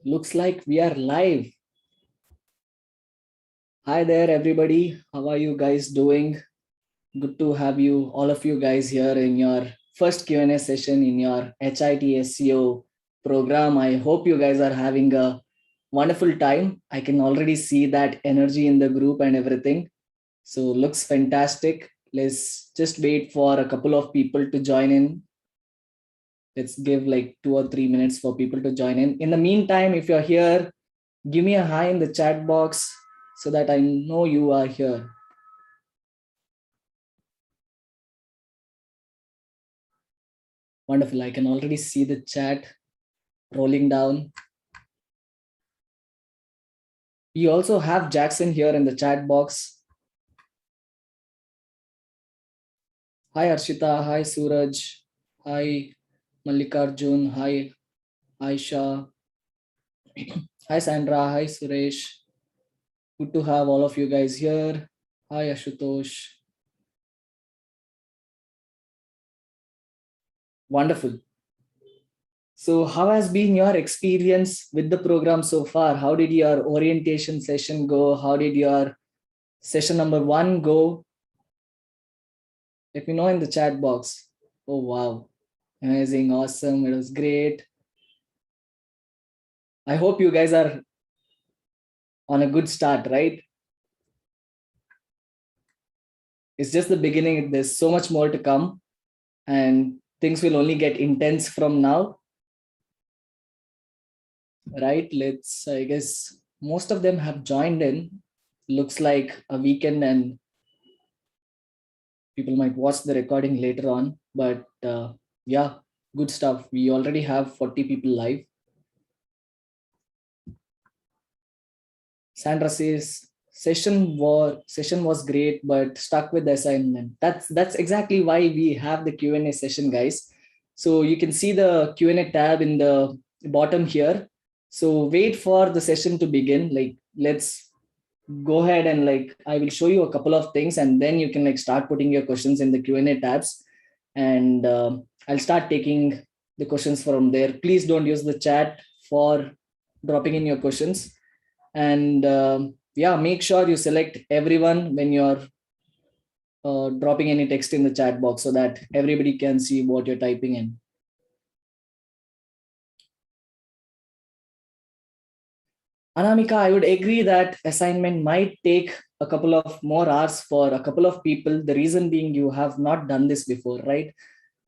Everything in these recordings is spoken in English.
Looks like we are live. Hi there, everybody. How are you guys doing? Good to have you, all of you guys here in your first Q&A session in your HIT SEO program. I hope you guys are having a wonderful time. I can already see that energy in the group and everything. So looks fantastic. Let's just wait for a couple of people to join in. Let's give like 2 or 3 minutes for people to join in. In the meantime, if you're here, give me a hi in the chat box so that I know you are here. Wonderful. I can already see the chat rolling down. We also have Jackson here in the chat box. Hi Arshita. Hi Suraj. Hi Mallikarjun. Hi Aisha. Hi Sandra. Hi Suresh. Good to have all of you guys here. Hi Ashutosh. Wonderful. So how has been your experience with the program so far? How did your orientation session go? How did your session number 1 go? Let me know in the chat box. Oh, wow. Amazing. Awesome. It was great. I hope you guys are on a good start, right? It's just the beginning. There's so much more to come and things will only get intense from now, right? I guess most of them have joined in. Looks like a weekend and people might watch the recording later on. But yeah, good stuff. We already have 40 people live. Sandra says session was great, but stuck with the assignment. That's exactly why we have the Q&A session, guys. So you can see the Q&A tab in the bottom here. So wait for the session to begin. Like let's go ahead and like I will show you a couple of things, and then you can like start putting your questions in the Q&A tabs, and I'll start taking the questions from there. Please don't use the chat for dropping in your questions, and yeah, make sure you select everyone when you're dropping any text in the chat box so that everybody can see what you're typing in. Anamika, I would agree that assignment might take a couple of more hours for a couple of people. The reason being you have not done this before, right?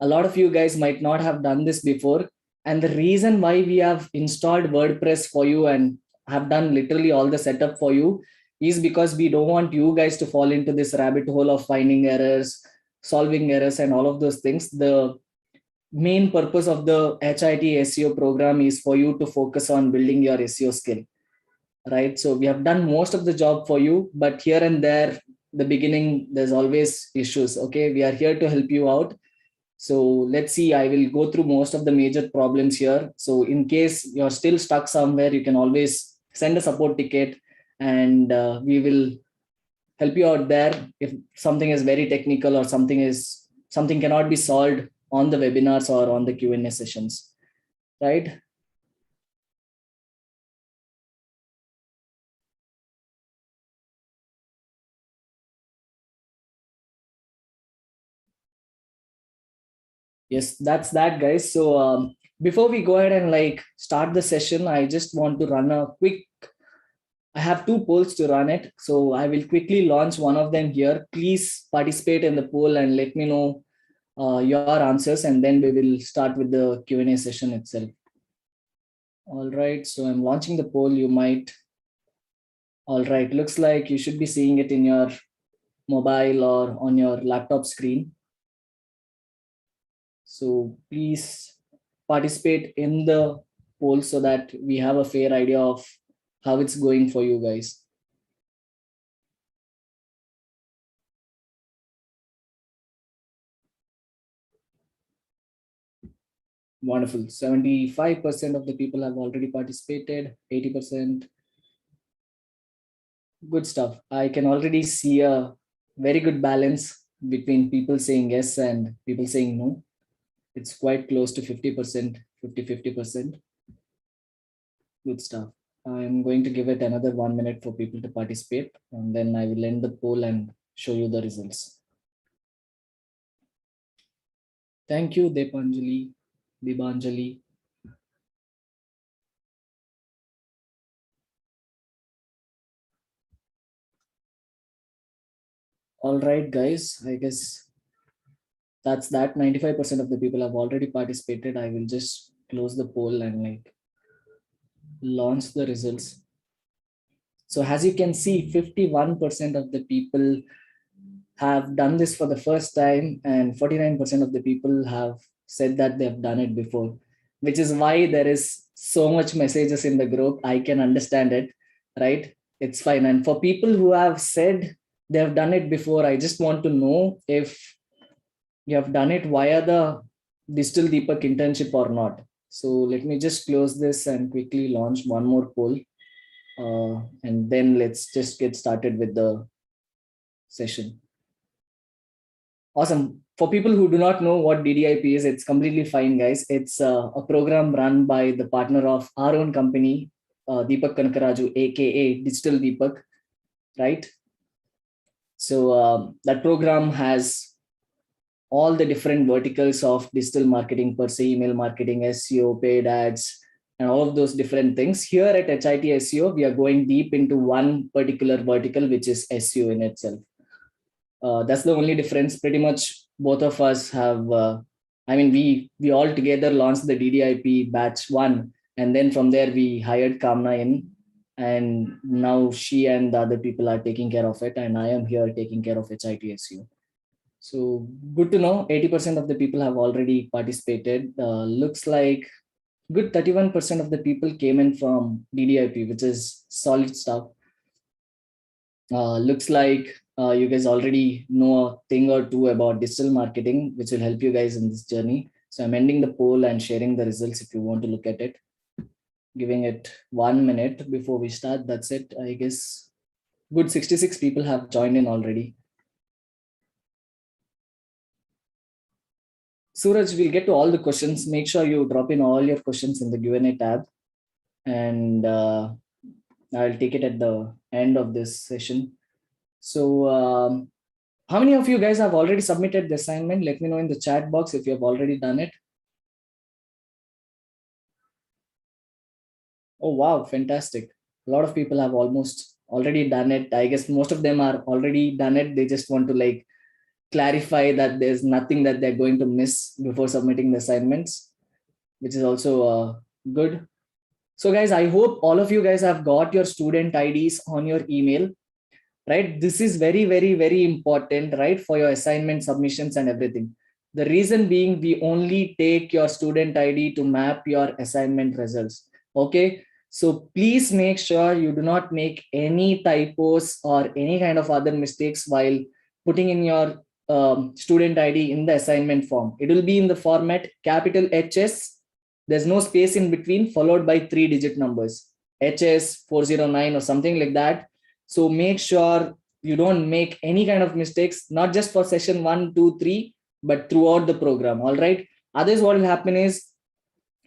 A lot of you guys might not have done this before. And the reason why we have installed WordPress for you and have done literally all the setup for you is because we don't want you guys to fall into this rabbit hole of finding errors, solving errors, and all of those things. The main purpose of the HIT SEO program is for you to focus on building your SEO skill, right? So we have done most of the job for you, but here and there, the beginning, there's always issues. Okay, we are here to help you out. So let's see, I will go through most of the major problems here. So in case you're still stuck somewhere, you can always send a support ticket, and we will help you out there. If something is very technical or something cannot be solved on the webinars or on the Q&A sessions, right? Yes, that's that, guys. So before we go ahead and like start the session, I just want to run a quick, I have two polls to run it. So I will quickly launch one of them here. Please participate in the poll and let me know your answers, and then we will start with the Q&A session itself. All right, so I'm launching the poll. You might, all right, looks like you should be seeing it in your mobile or on your laptop screen. So please participate in the poll so that we have a fair idea of how it's going for you guys. Wonderful. 75% of the people have already participated, 80%. Good stuff. I can already see a very good balance between people saying yes and people saying no. It's quite close to 50%, 50-50%. Good stuff. I'm going to give it another 1 minute for people to participate, and then I will end the poll and show you the results. Thank you, Debanjali. All right, guys. I guess that's that. 95% of the people have already participated. I will just close the poll and like launch the results. So as you can see, 51% of the people have done this for the first time, and 49% of the people have said that they've done it before, which is why there is so much messages in the group. I can understand it, right? It's fine. And for people who have said they've done it before, I just want to know if you have done it via the Digital Deepak internship or not. So let me just close this and quickly launch one more poll. And then let's just get started with the session. Awesome. For people who do not know what DDIP is, it's completely fine, guys. It's a program run by the partner of our own company, Deepak Kanakaraju, aka Digital Deepak, right? So that program has all the different verticals of digital marketing per se, email marketing, SEO, paid ads, and all of those different things. Here at HIT SEO, we are going deep into one particular vertical, which is SEO in itself. That's the only difference. Pretty much both of us have, we all together launched the DDIP batch 1, and then from there we hired Kamna in, and now she and the other people are taking care of it, and I am here taking care of HIT SEO. So good to know 80% of the people have already participated. Looks like good 31% of the people came in from DDIP, which is solid stuff. Looks like you guys already know a thing or two about digital marketing, which will help you guys in this journey. So I'm ending the poll and sharing the results if you want to look at it. Giving it 1 minute before we start. That's it. I guess good 66 people have joined in already. Suraj, we'll get to all the questions. Make sure you drop in all your questions in the Q&A tab, and I'll take it at the end of this session. So how many of you guys have already submitted the assignment? Let me know in the chat box if you have already done it. Oh, wow, fantastic. A lot of people have almost already done it. I guess most of them are already done it. They just want to like clarify that there's nothing that they're going to miss before submitting the assignments, which is also good. So guys, I hope all of you guys have got your student IDs on your email, right? This is very, very, very important, right? For your assignment submissions and everything. The reason being, we only take your student ID to map your assignment results. Okay. So please make sure you do not make any typos or any kind of other mistakes while putting in your student ID in the assignment form. It will be in the format capital HS. There's no space in between, followed by 3-digit numbers, HS 409 or something like that. So make sure you don't make any kind of mistakes, not just for session 1, 2, 3, but throughout the program. All right. Otherwise, what will happen is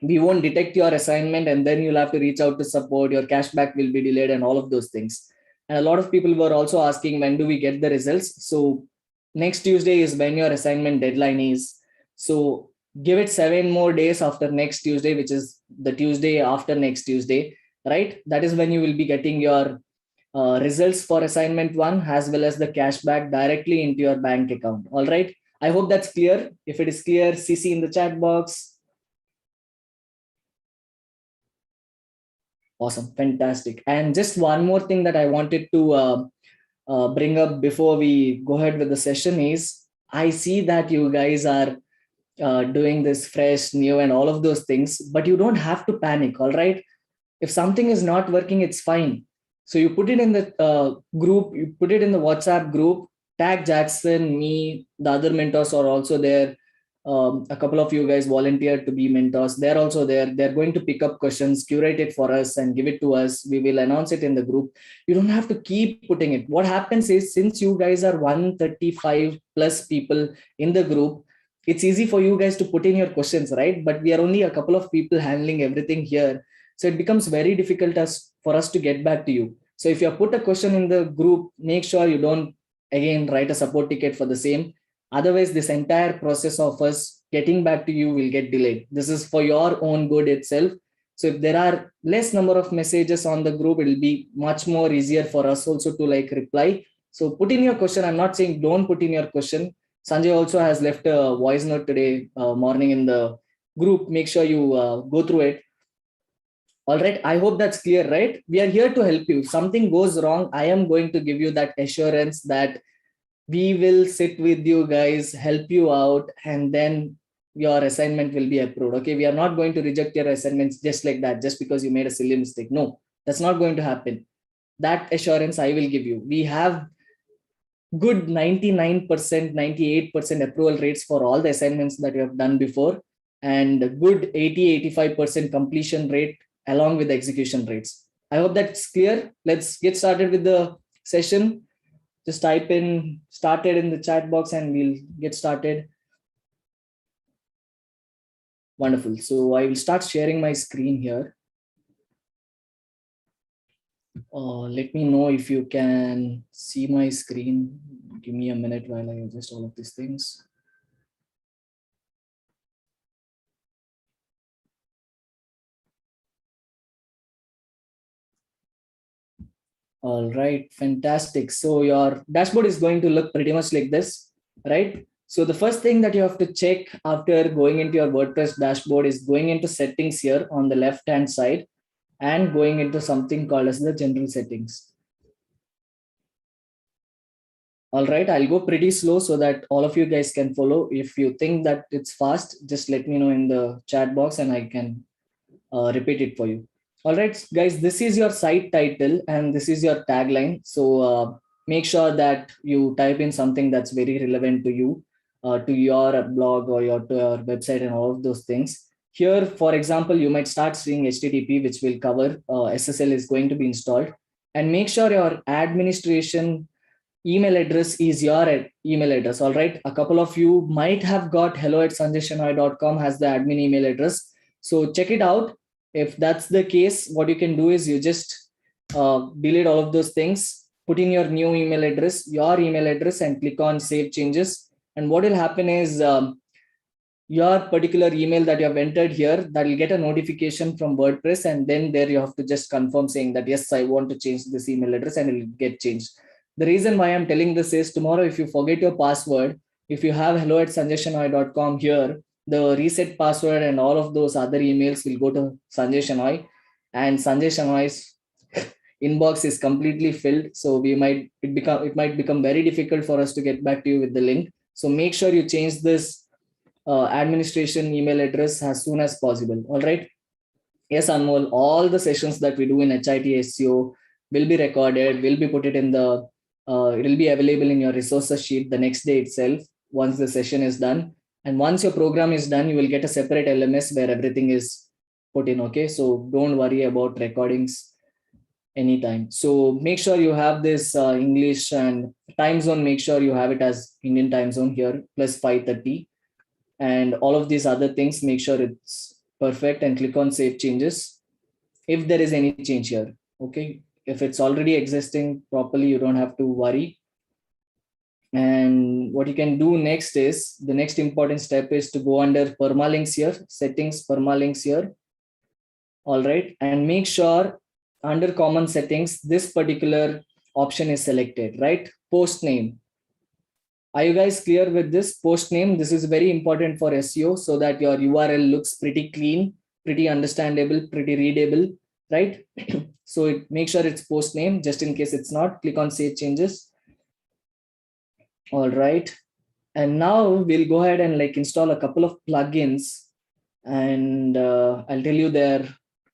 we won't detect your assignment, and then you'll have to reach out to support. Your cashback will be delayed and all of those things. And a lot of people were also asking, when do we get the results? So next Tuesday is when your assignment deadline is. So give it 7 more days after next Tuesday, which is the Tuesday after next Tuesday, right? That is when you will be getting your results for assignment 1 as well as the cashback directly into your bank account. All right. I hope that's clear. If it is clear, CC in the chat box. Awesome. Fantastic. And just one more thing that I wanted to bring up before we go ahead with the session is, I see that you guys are doing this fresh, new, and all of those things, but you don't have to panic. All right. If something is not working, it's fine. So you put it in the group, you put it in the WhatsApp group, tag Jackson, me, the other mentors are also there. A couple of you guys volunteered to be mentors. They're also there. They're going to pick up questions, curate it for us, and give it to us. We will announce it in the group. You don't have to keep putting it. What happens is, since you guys are 135 plus people in the group, it's easy for you guys to put in your questions, right? But we are only a couple of people handling everything here. So it becomes very difficult as for us to get back to you. So if you have put a question in the group, make sure you don't again write a support ticket for the same. Otherwise, this entire process of us getting back to you will get delayed. This is for your own good itself. So if there are less number of messages on the group, it will be much more easier for us also to like reply. So put in your question. I'm not saying don't put in your question. Sanjay also has left a voice note today morning in the group. Make sure you go through it. All right. I hope that's clear, right? We are here to help you. If something goes wrong, I am going to give you that assurance that we will sit with you guys, help you out, and then your assignment will be approved. Okay. We are not going to reject your assignments just like that, just because you made a silly mistake. No, that's not going to happen. That assurance I will give you. We have good 99%, 98% approval rates for all the assignments that you have done before, and good 80-85% completion rate along with the execution rates. I hope that's clear. Let's get started with the session. Just type in started in the chat box and we'll get started. Wonderful. So I will start sharing my screen here. Let me know if you can see my screen. Give me a minute while I adjust all of these things. All right, fantastic. So your dashboard is going to look pretty much like this, right? So the first thing that you have to check after going into your WordPress dashboard is going into settings here on the left-hand side and going into something called as the general settings. All right, I'll go pretty slow so that all of you guys can follow. If you think that it's fast, just let me know in the chat box and I can repeat it for you. All right, guys, this is your site title and this is your tagline. So make sure that you type in something that's very relevant to you, to your blog or to your website and all of those things. Here, for example, you might start seeing HTTP, which will cover SSL is going to be installed. And make sure your administration email address is your email address. All right. A couple of you might have got hello@sanjayshenoy.com as the admin email address. So check it out. If that's the case, what you can do is you just delete all of those things, put in your new email address, your email address, and click on save changes. And what will happen is your particular email that you have entered here, that will get a notification from WordPress. And then there you have to just confirm saying that, yes, I want to change this email address, and it will get changed. The reason why I'm telling this is tomorrow, if you forget your password, if you have hello@sanjayshenoy.com here, the reset password and all of those other emails will go to Sanjay Shenoy, and Sanjay Shenoy's inbox is completely filled. So it might become very difficult for us to get back to you with the link. So make sure you change this administration email address as soon as possible. All right. Yes, Anmol, all the sessions that we do in HIT SEO will be recorded, will be put it in the, it will be available in your resources sheet the next day itself once the session is done. And once your program is done, you will get a separate LMS where everything is put in. Okay. So don't worry about recordings anytime. So make sure you have this English and time zone. Make sure you have it as Indian time zone here plus 5:30. And all of these other things, make sure it's perfect and click on save changes if there is any change here. Okay, if it's already existing properly, you don't have to worry. And what you can do next is, the next important step is to go under permalinks here, settings, permalinks here. All right, and make sure under common settings this particular option is selected, right? Post name. Are you guys clear with this post name? This is very important for SEO so that your URL looks pretty clean, pretty understandable, pretty readable, right? So make sure it's post name. Just in case it's not, click on save changes. All right. And now we'll go ahead and like install a couple of plugins, and I'll tell you their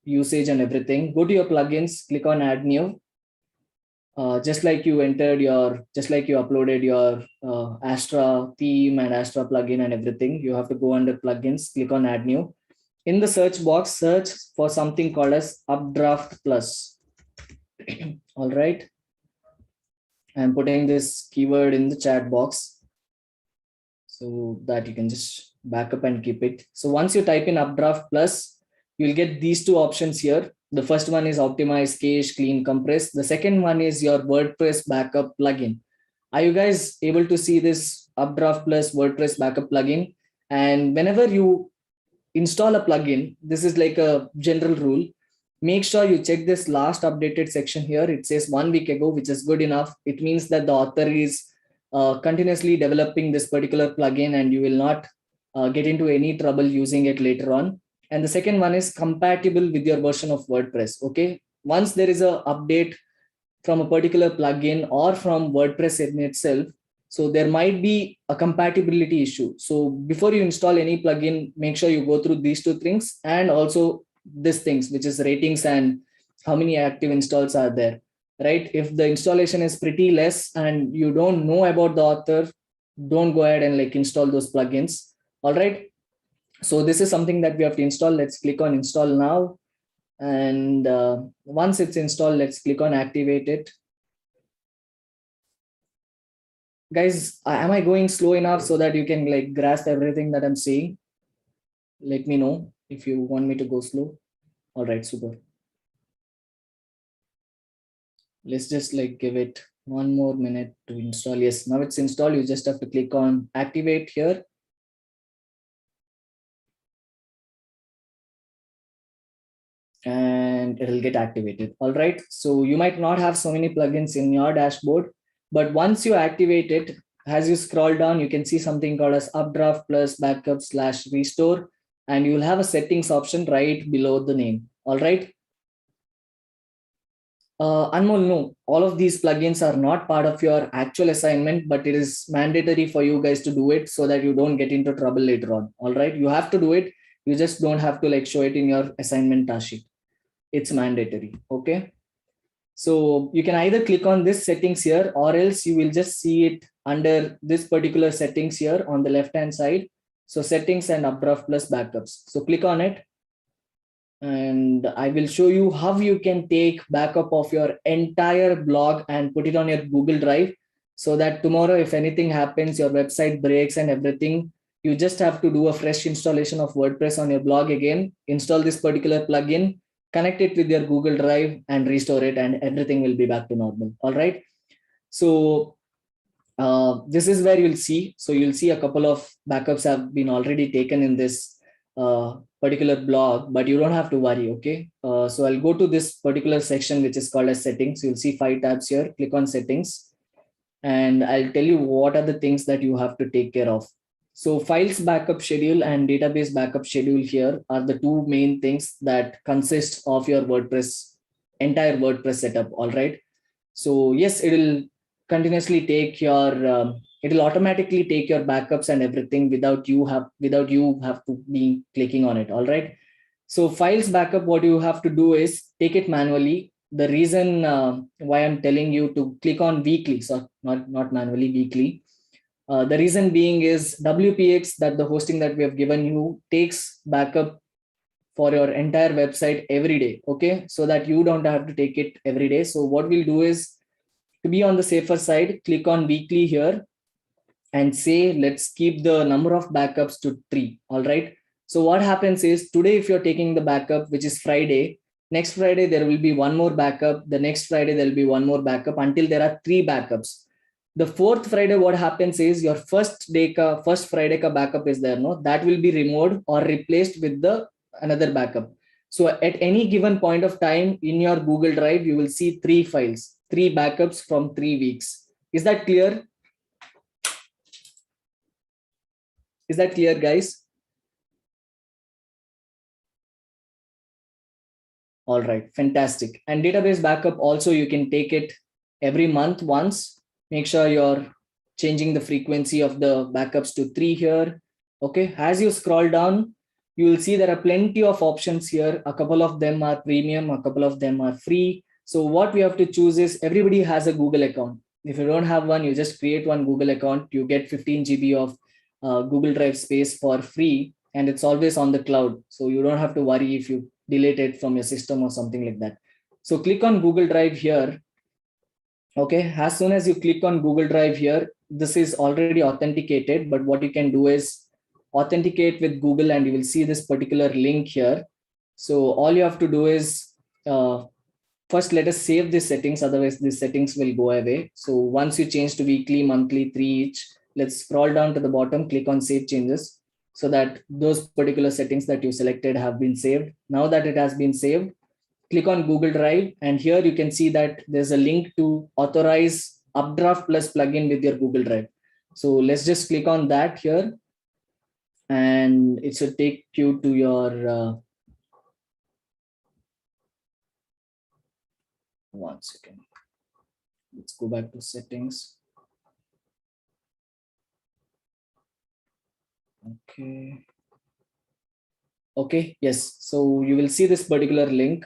usage and everything. Go to your plugins, click on add new. Just like you uploaded your Astra theme and Astra plugin and everything, you have to go under plugins, click on add new. In the search box, search for something called as Updraft Plus. All right. I'm putting this keyword in the chat box so that you can just back up and keep it. So once you type in Updraft Plus, you'll get these two options here. The first one is optimize, cache, clean, compress. The second one is your WordPress backup plugin. Are you guys able to see this Updraft Plus WordPress backup plugin? And whenever you install a plugin, this is like a general rule. Make sure you check this last updated section here. It says 1 week ago, which is good enough. It means that the author is continuously developing this particular plugin and you will not get into any trouble using it later on. And the second one is compatible with your version of WordPress. Okay. Once there is a update from a particular plugin or from WordPress in itself, so there might be a compatibility issue. So before you install any plugin, make sure you go through these two things and also these things, which is ratings and how many active installs are there, right? If the installation is pretty less and you don't know about the author, don't go ahead and like install those plugins. All right. So this is something that we have to install. Let's click on install now. And once it's installed, let's click on activate it. Guys, am I going slow enough so that you can like grasp everything that I'm saying? Let me know if you want me to go slow. All right, super. Let's just like give it 1 more minute to install. Yes, now it's installed. You just have to click on activate here. And it'll get activated. All right. So you might not have so many plugins in your dashboard, but once you activate it, as you scroll down, you can see something called as Updraft Plus Backup / Restore, and you'll have a settings option right below the name. All right. Anmol, no, all of these plugins are not part of your actual assignment, but it is mandatory for you guys to do it so that you don't get into trouble later on. All right. You have to do it. You just don't have to like show it in your assignment task sheet. It's mandatory. Okay. So you can either click on this settings here, or else you will just see it under this particular settings here on the left hand side. So settings and Updraft Plus backups. So click on it. And I will show you how you can take backup of your entire blog and put it on your Google Drive, so that tomorrow, if anything happens, your website breaks and everything, you just have to do a fresh installation of WordPress on your blog again, install this particular plugin, connect it with your Google Drive and restore it, and everything will be back to normal. All right. So this is where you'll see. So you'll see a couple of backups have been already taken in this particular blog, but you don't have to worry. Okay. So I'll go to this particular section, which is called as settings. You'll see 5 tabs here. Click on settings, and I'll tell you what are the things that you have to take care of. So files backup schedule and database backup schedule here are the two main things that consist of your entire WordPress setup. All right. So yes, it'll continuously take your it'll automatically take your backups and everything without you have to be clicking on it. All right. So files backup, what you have to do is take it manually. The reason why I'm telling you to click on weekly, so not manually, weekly. The reason being is WPX, that the hosting that we have given you, takes backup for your entire website every day. Okay. So that you don't have to take it every day. So what we'll do is, to be on the safer side, click on weekly here and say, let's keep the number of backups to 3. All right. So what happens is, today, if you're taking the backup, which is Friday, next Friday, there will be 1 more backup. The next Friday, there'll be 1 more backup until there are 3 backups. The 4th Friday, what happens is your first Friday ka backup is there. No, that will be removed or replaced with the another backup. So at any given point of time in your Google Drive, you will see 3 files, 3 backups from 3 weeks. Is that clear? Is that clear, guys? All right, fantastic. And database backup also, you can take it every month once. Make sure you're changing the frequency of the backups to 3 here. Okay, as you scroll down, you will see there are plenty of options here. A couple of them are premium, a couple of them are free. So what we have to choose is, everybody has a Google account. If you don't have one, you just create one Google account. You get 15 GB of Google Drive space for free, and it's always on the cloud. So you don't have to worry if you delete it from your system or something like that. So click on Google Drive here. Okay, as soon as you click on Google Drive here, this is already authenticated, but what you can do is authenticate with Google, and you will see this particular link here. So all you have to do is first let us save these settings, otherwise these settings will go away. So once you change to weekly, monthly, 3 each, let's scroll down to the bottom, click on save changes, so that those particular settings that you selected have been saved. Now that it has been saved, click on Google Drive, and here you can see that there's a link to authorize Updraft Plus plugin with your Google Drive. So let's just click on that here, and it should take you to your one second. Let's go back to settings. Okay. Okay, yes. So you will see this particular link.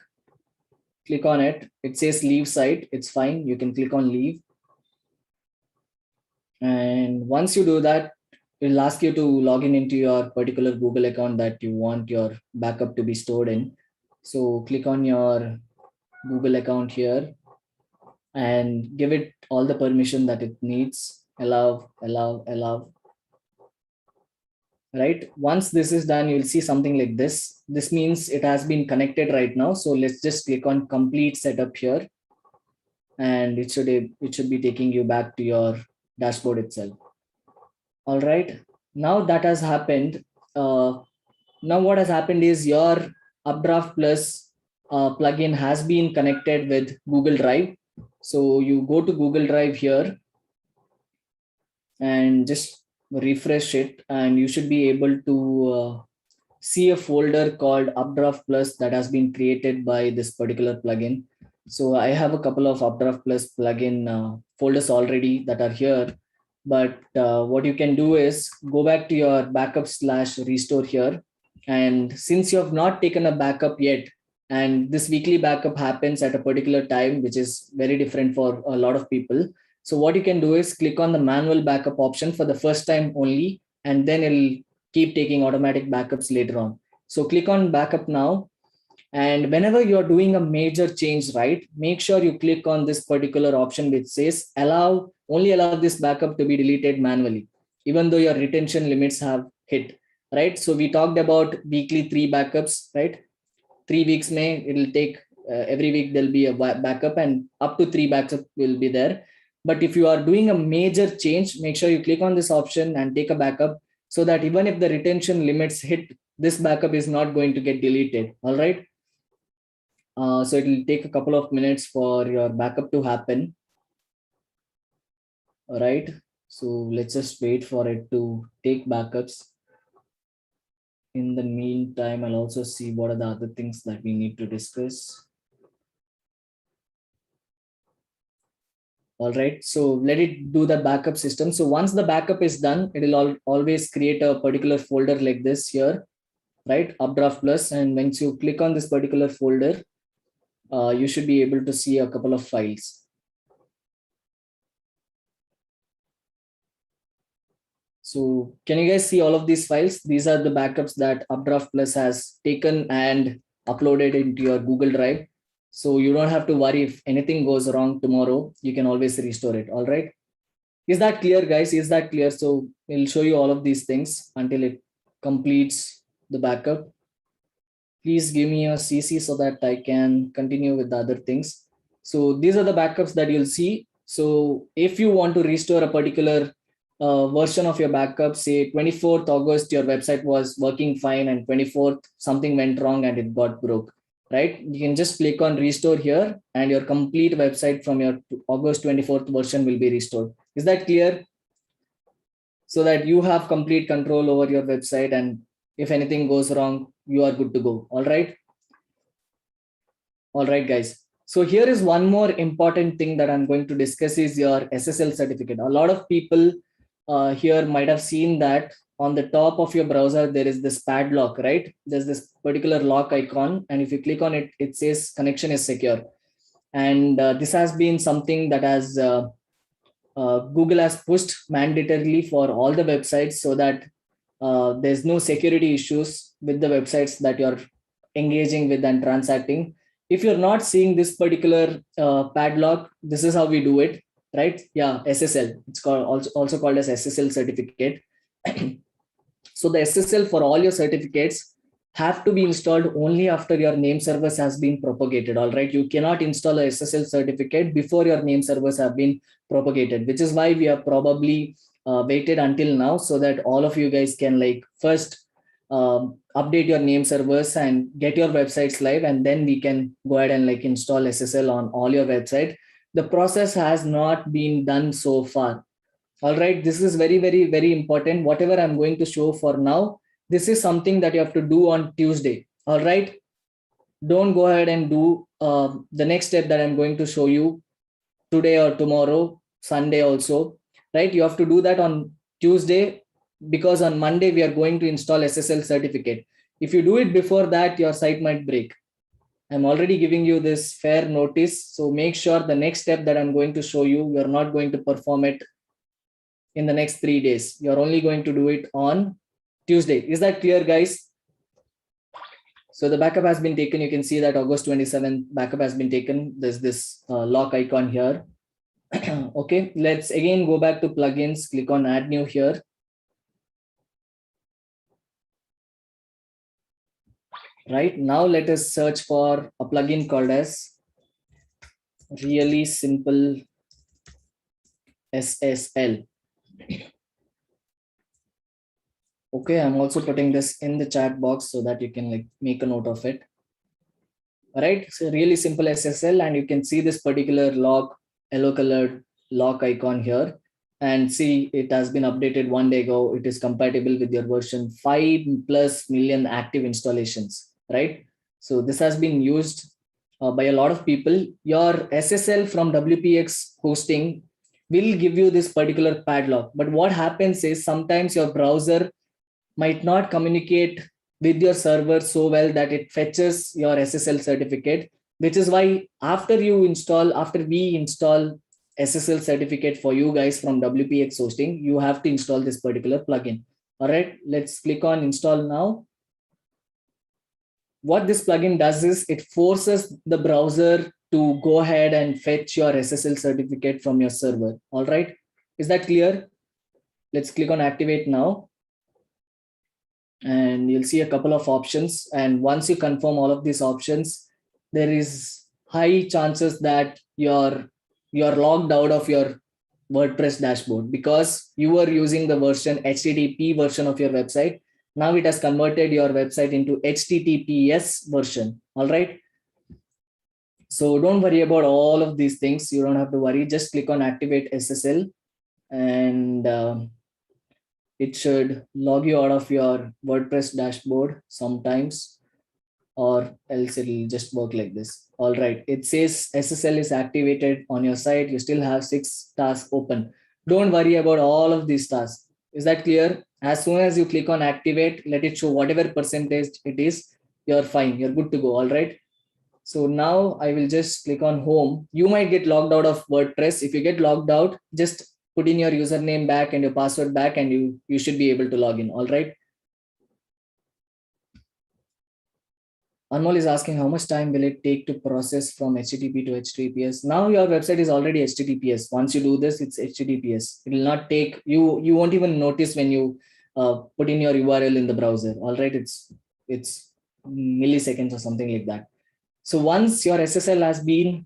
Click on it. It says leave site. It's fine. You can click on leave. And once you do that, it'll ask you to log in into your particular Google account that you want your backup to be stored in. So click on your Google account here and give it all the permission that it needs. Allow, allow, allow. Right? Once this is done, you'll see something like this. This means it has been connected right now. So let's just click on complete setup here, and it should be taking you back to your dashboard itself. All right. Now that has happened. Now what has happened is your Updraft Plus plugin has been connected with Google Drive. So you go to Google Drive here and just refresh it, and you should be able to see a folder called Updraft Plus that has been created by this particular plugin. So I have a couple of Updraft Plus plugin folders already that are here. But what you can do is go back to your backup/restore here. And since you have not taken a backup yet, and this weekly backup happens at a particular time, which is very different for a lot of people. So what you can do is click on the manual backup option for the first time only, and then it'll keep taking automatic backups later on. So click on backup now. And whenever you're doing a major change, right, make sure you click on this particular option which says only allow this backup to be deleted manually, even though your retention limits have hit, right? So we talked about weekly 3 backups, right? 3 weeks it'll take every week there'll be a backup, and up to 3 backup will be there. But if you are doing a major change, make sure you click on this option and take a backup, so that even if the retention limits hit, this backup is not going to get deleted. All right. So it will take a couple of minutes for your backup to happen. All right. So let's just wait for it to take backups. In the meantime, I'll also see what are the other things that we need to discuss. All right. So let it do the backup system. So once the backup is done, it will always create a particular folder like this here, right? Updraft Plus. And once you click on this particular folder, you should be able to see a couple of files. So can you guys see all of these files? These are the backups that Updraft Plus has taken and uploaded into your Google Drive. So you don't have to worry if anything goes wrong tomorrow, you can always restore it. All right. Is that clear, guys? Is that clear? So we'll show you all of these things until it completes the backup. Please give me a CC so that I can continue with the other things. So these are the backups that you'll see. So if you want to restore a particular version of your backup, say 24th August, your website was working fine, and 24th something went wrong and it got broke, right? You can just click on restore here, and your complete website from your August 24th version will be restored. Is that clear? So that you have complete control over your website, and if anything goes wrong, you are good to go. All right. All right, guys. So here is one more important thing that I'm going to discuss is your SSL certificate. A lot of people here might have seen that on the top of your browser, there is this padlock, right? There's this particular lock icon. And if you click on it, it says connection is secure. And this has been something that has Google has pushed mandatorily for all the websites, so that there's no security issues with the websites that you're engaging with and transacting. If you're not seeing this particular padlock, this is how we do it, right? Yeah, SSL. It's called also called as SSL certificate. So the SSL for all your certificates have to be installed only after your name servers has been propagated. All right, you cannot install a SSL certificate before your name servers have been propagated, which is why we have probably waited until now, so that all of you guys can like first update your name servers and get your websites live, and then we can go ahead and like install SSL on all your website. The process has not been done so far. All right, this is very, very, very important. Whatever I'm going to show for now, this is something that you have to do on Tuesday. All right, don't go ahead and do the next step that I'm going to show you today or tomorrow, Sunday also, right? You have to do that on Tuesday, because on Monday we are going to install SSL certificate. If you do it before that, your site might break. I'm already giving you this fair notice. So make sure the next step that I'm going to show you, you're not going to perform it in the next 3 days. You're only going to do it on Tuesday. Is that clear, guys? So the backup has been taken. You can see that August 27th backup has been taken. There's this lock icon here. Okay, let's again go back to plugins. Click on add new here. Right now, let us search for a plugin called as Really Simple SSL. Okay, I'm also putting this in the chat box so that you can like make a note of it. All right, so Really Simple SSL, and you can see this particular lock, yellow colored lock icon here, and see it has been updated 1 day ago. It is compatible with your version 5+ million active installations, right? So this has been used by a lot of people. Your SSL from WPX hosting will give you this particular padlock, but what happens is sometimes your browser might not communicate with your server so well that it fetches your SSL certificate, which is why after we install SSL certificate for you guys from WPX hosting, you have to install this particular plugin. All right, let's click on install now. What this plugin does is it forces the browser to go ahead and fetch your SSL certificate from your server. All right, is that clear? Let's click on activate now, and you'll see a couple of options. And once you confirm all of these options, there is high chances that you're logged out of your WordPress dashboard, because you were using the version HTTP version of your website. Now it has converted your website into HTTPS version. All right, so don't worry about all of these things. You don't have to worry. Just click on activate SSL, and it should log you out of your WordPress dashboard sometimes, or else it'll just work like this. All right, it says SSL is activated on your site. You still have 6 tasks open. Don't worry about all of these tasks. Is that clear? As soon as you click on activate, let it show whatever percentage it is. You're fine. You're good to go. All right. So now I will just click on home. You might get logged out of WordPress. If you get logged out, just put in your username back and your password back, and you should be able to log in. All right. Anmol is asking how much time will it take to process from HTTP to HTTPS. Now your website is already HTTPS. Once you do this, it's HTTPS. It will not take you. You won't even notice when you put in your URL in the browser. All right, it's milliseconds or something like that. So once your SSL has been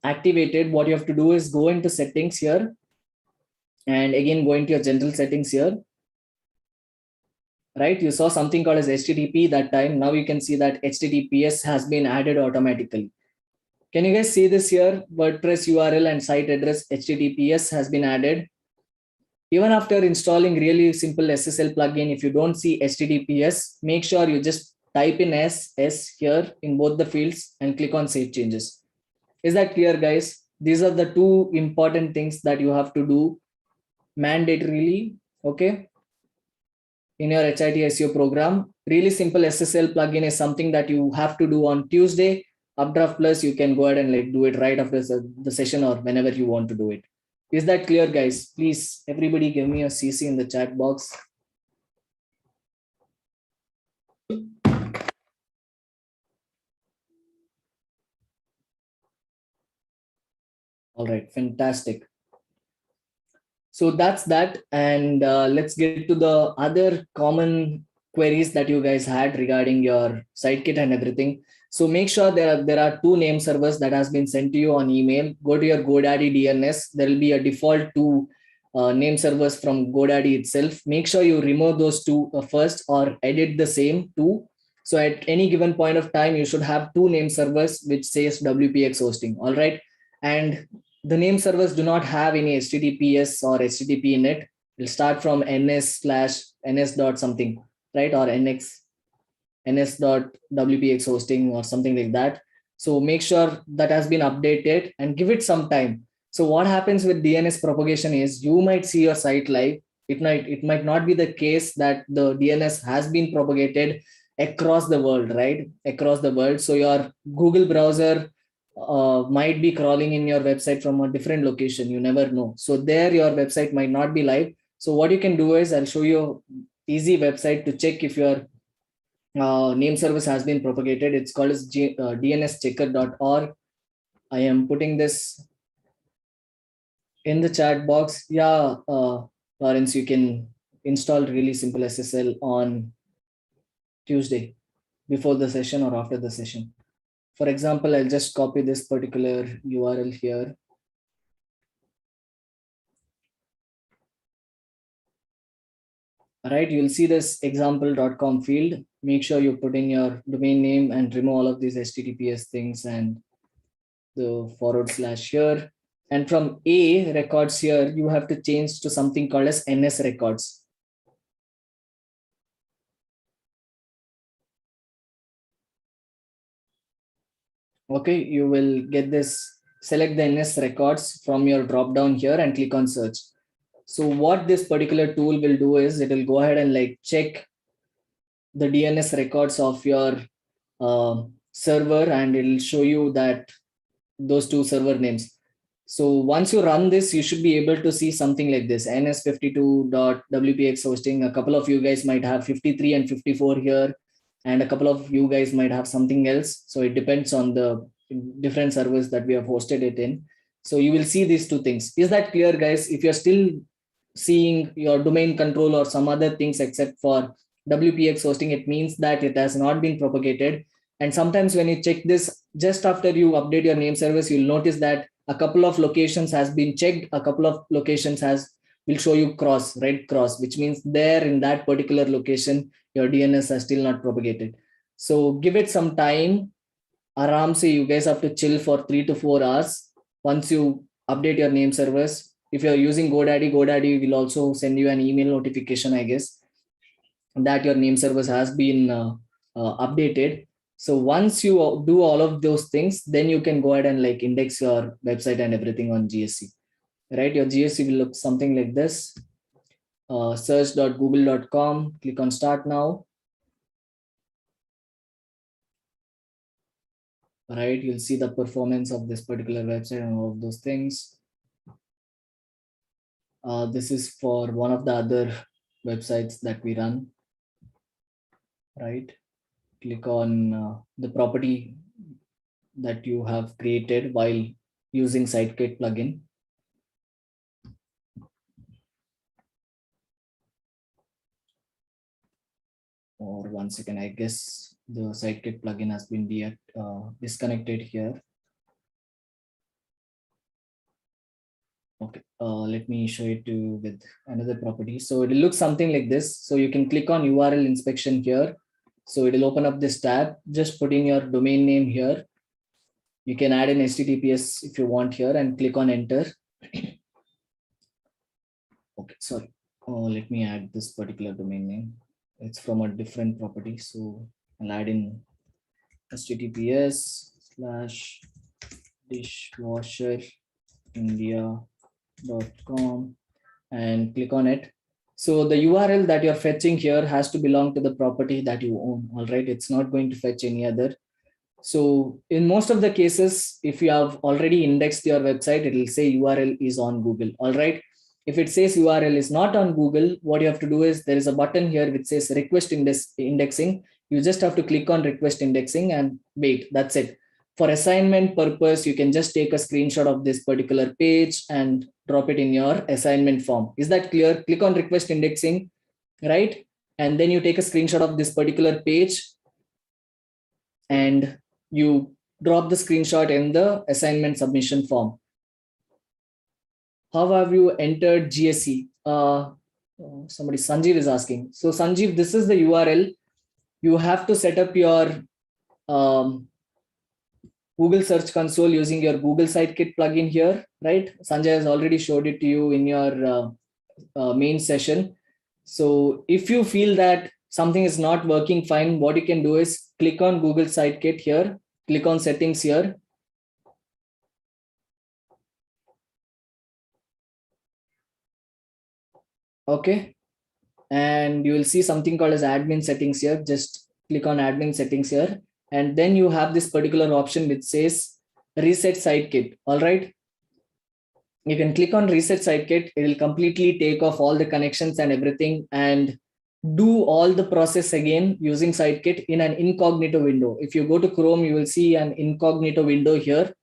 activated, what you have to do is go into settings here, and again go into your general settings here. Right, you saw something called as HTTP that time. Now you can see that HTTPS has been added automatically. Can you guys see this here? WordPress URL and site address HTTPS has been added. Even after installing Really Simple SSL plugin, if you don't see HTTPS, make sure you just type in SS here in both the fields and click on Save Changes. Is that clear, guys? These are the 2 important things that you have to do mandatorily, okay, in your HIT SEO program. Really Simple SSL plugin is something that you have to do on Tuesday. Updraft Plus, you can go ahead and like do it right after the session or whenever you want to do it. Is that clear, guys? Please, everybody give me a CC in the chat box. All right, fantastic. So that's that. And let's get to the other common queries that you guys had regarding your site kit and everything. So make sure there are two name servers that has been sent to you on email. Go to your GoDaddy DNS. There will be a default two name servers from GoDaddy itself. Make sure you remove those two first or edit the same two. So at any given point of time, you should have two name servers which says WPX hosting. All right. And the name servers do not have any HTTPS or HTTP in it. It'll start from ns/ns dot something, right? Or ns.wpx hosting or something like that. So make sure that has been updated and give it some time. So what happens with DNS propagation is you might see your site live. It might not be the case that the DNS has been propagated across the world, right? Across the world. So your Google browser might be crawling in your website from a different location. You never know. So there your website might not be live. So what you can do is I'll show you easy website to check if your name service has been propagated. It's called as dnschecker.org. I am putting this in the chat box. Yeah, Lawrence, you can install really simple SSL on Tuesday before the session or after the session. For example, I'll just copy this particular URL here. All right, you'll see this example.com field. Make sure you put in your domain name and remove all of these HTTPS things and the / here. And from A records here, you have to change to something called as NS records. Okay, you will get this, select the NS records from your drop down here and click on search. So what this particular tool will do is it will go ahead and like check the DNS records of your server, and it will show you that those two server names. So once you run this, you should be able to see something like this, ns52.wpx hosting. A couple of you guys might have 53 and 54 here, and a couple of you guys might have something else. So it depends on the different servers that we have hosted it in. So you will see these two things. Is that clear, guys? If you're still seeing your domain control or some other things except for WPX hosting, it means that it has not been propagated. And sometimes when you check this, just after you update your name service, you'll notice that a couple of locations has been checked, a couple of locations will show you red cross, which means there in that particular location, your DNS has still not propagated. So give it some time. Aram se, you guys have to chill for 3 to 4 hours. Once you update your name servers, if you're using GoDaddy will also send you an email notification, I guess, that your name service has been updated. So once you do all of those things, then you can go ahead and like index your website and everything on GSC, right? Your GSC will look something like this. Search.google.com, click on start now. Right, you'll see the performance of this particular website and all of those things. This is for one of the other websites that we run, right? Click on the property that you have created while using SiteKit plugin. Or 1 second, I guess the SiteKit plugin has been disconnected here. Okay, let me show it to you with another property. So it will look something like this. So you can click on URL inspection here. So it will open up this tab. Just put in your domain name here. You can add an HTTPS if you want here and click on enter. Okay, sorry. Let me add this particular domain name. It's from a different property. So I'll add in https://dishwasherindia.com and click on it. So the URL that you're fetching here has to belong to the property that you own. All right, it's not going to fetch any other. So in most of the cases, if you have already indexed your website, it will say URL is on Google. All right. If it says URL is not on Google, what you have to do is there is a button here which says request indexing. You just have to click on request indexing and wait. That's it. For assignment purpose, you can just take a screenshot of this particular page and drop it in your assignment form. Is that clear? Click on request indexing, right? and then you take a screenshot of this particular page and you drop the screenshot in the assignment submission form. How have you entered GSE? Somebody, Sanjeev is asking. So Sanjeev, this is the URL. You have to set up your Google Search Console using your Google Sitekit plugin here, right? Sanjay has already showed it to you in your main session. So if you feel that something is not working fine, what you can do is click on Google Sitekit here, click on settings here. Okay. And you will see something called as admin settings here. Just click on admin settings here. And then you have this particular option which says reset Sitekit. All right. You can click on reset Sitekit. It will completely take off all the connections and everything and do all the process again using Sitekit in an incognito window. If you go to Chrome, you will see an incognito window here,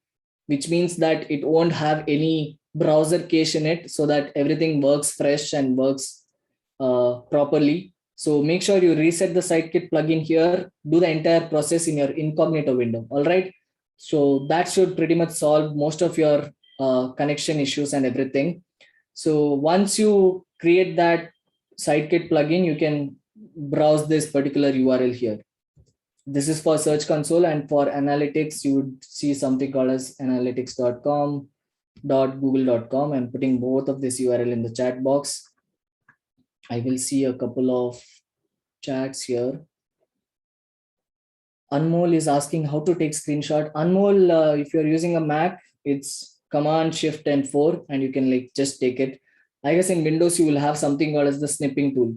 which means that it won't have any browser cache in it, so that everything works fresh and works properly. So make sure you reset the Sitekit plugin here, do the entire process in your incognito window. All right. So that should pretty much solve most of your connection issues and everything. So once you create that Sitekit plugin, you can browse this particular URL here. This is for Search Console, and for analytics, you would see something called as analytics.com.google.com. I'm putting both of this URL in the chat box. I will see a couple of chats here. Anmol is asking how to take screenshot. Anmol, if you're using a Mac, it's Command Shift and 4, and you can like just take it. I guess in Windows you will have something called as the snipping tool.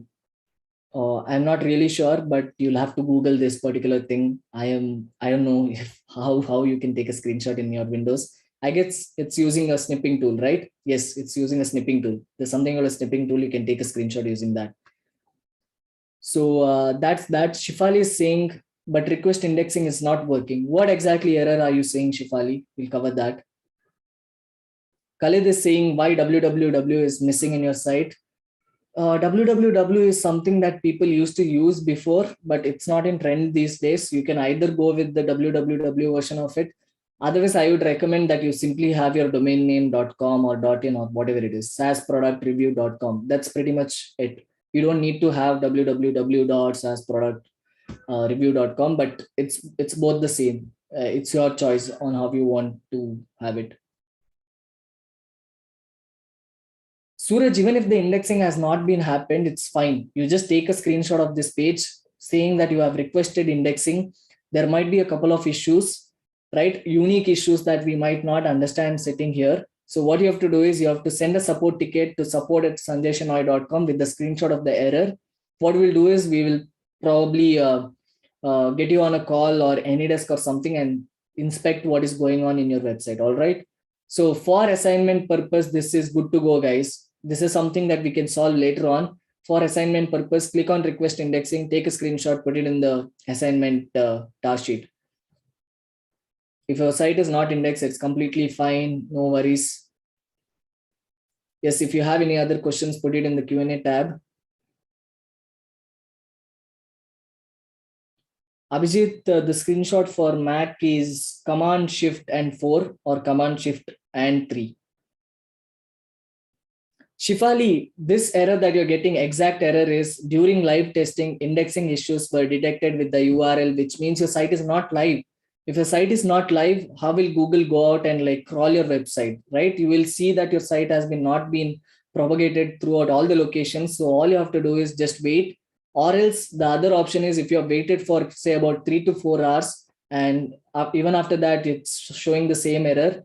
I'm not really sure, but you'll have to Google this particular thing. I don't know if how you can take a screenshot in your Windows. I guess it's using a snipping tool, right? Yes, it's using a snipping tool. There's something called a snipping tool. You can take a screenshot using that. So that's that. Shifali is saying, but request indexing is not working. What exactly error are you saying, Shifali? We'll cover that. Khalid is saying why www is missing in your site. www is something that people used to use before, but it's not in trend these days. You can either go with the www version of it. Otherwise, I would recommend that you simply have your domain name .com or .in or whatever it is, sasproductreview.com. That's pretty much it. You don't need to have www.sasproductreview.com, but it's both the same. It's your choice on how you want to have it. Suraj, even if the indexing has not been happened, it's fine. You just take a screenshot of this page saying that you have requested indexing. There might be a couple of issues, right? Unique issues that we might not understand sitting here. So what you have to do is you have to send a support ticket to support@sanjayshenoy.com with the screenshot of the error. What we'll do is we will probably get you on a call or AnyDesk or something and inspect what is going on in your website. All right. So for assignment purpose, this is good to go, guys. This is something that we can solve later on. For assignment purpose, click on request indexing, take a screenshot, put it in the assignment task sheet. If your site is not indexed, it's completely fine. No worries. Yes, if you have any other questions, put it in the Q&A tab. Abhijit, the screenshot for Mac is Command Shift and 4 or Command Shift and 3. Shifali, this error that you're getting, exact error is during live testing, indexing issues were detected with the URL, which means your site is not live. If your site is not live, how will Google go out and like crawl your website, right? You will see that your site has not been propagated throughout all the locations. So all you have to do is just wait, or else the other option is if you have waited for say about 3 to 4 hours and even after that it's showing the same error.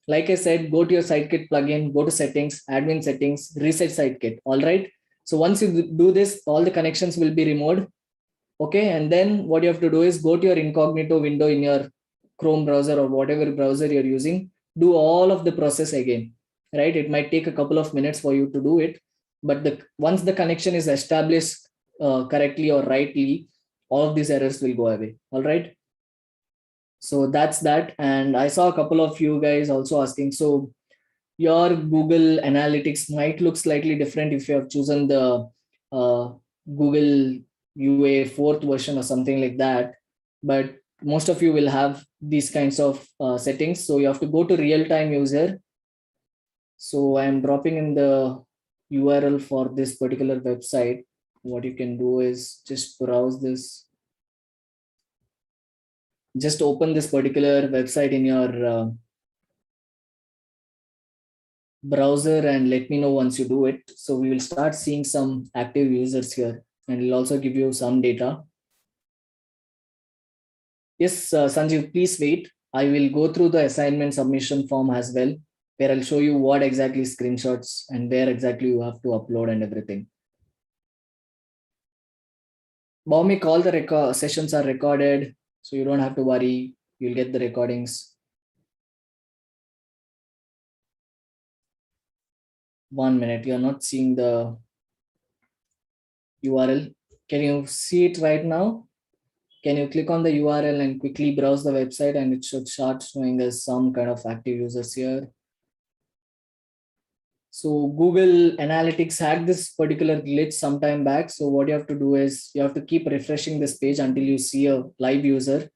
Like I said, go to your Sitekit plugin, go to settings, admin settings, reset Sitekit. All right. So once you do this, all the connections will be removed. Okay. And then what you have to do is go to your incognito window in your Chrome browser or whatever browser you're using. Do all of the process again. Right. It might take a couple of minutes for you to do it. But once the connection is established correctly or rightly, all of these errors will go away. All right. So that's that. And I saw a couple of you guys also asking, so your Google Analytics might look slightly different if you have chosen the Google UA fourth version or something like that. But most of you will have these kinds of settings. So you have to go to real-time user. So I'm dropping in the URL for this particular website. What you can do is just browse this. Just open this particular website in your browser and let me know once you do it. So we will start seeing some active users here, and it'll also give you some data. Yes, Sanjeev, please wait. I will go through the assignment submission form as well, where I'll show you what exactly screenshots and where exactly you have to upload and everything. Bhaumik, all the sessions are recorded, so you don't have to worry. You'll get the recordings. 1 minute. You're not seeing the URL. Can you see it right now? Can you click on the URL and quickly browse the website, and it should start showing us some kind of active users here. So Google Analytics had this particular glitch some time back. So what you have to do is you have to keep refreshing this page until you see a live user.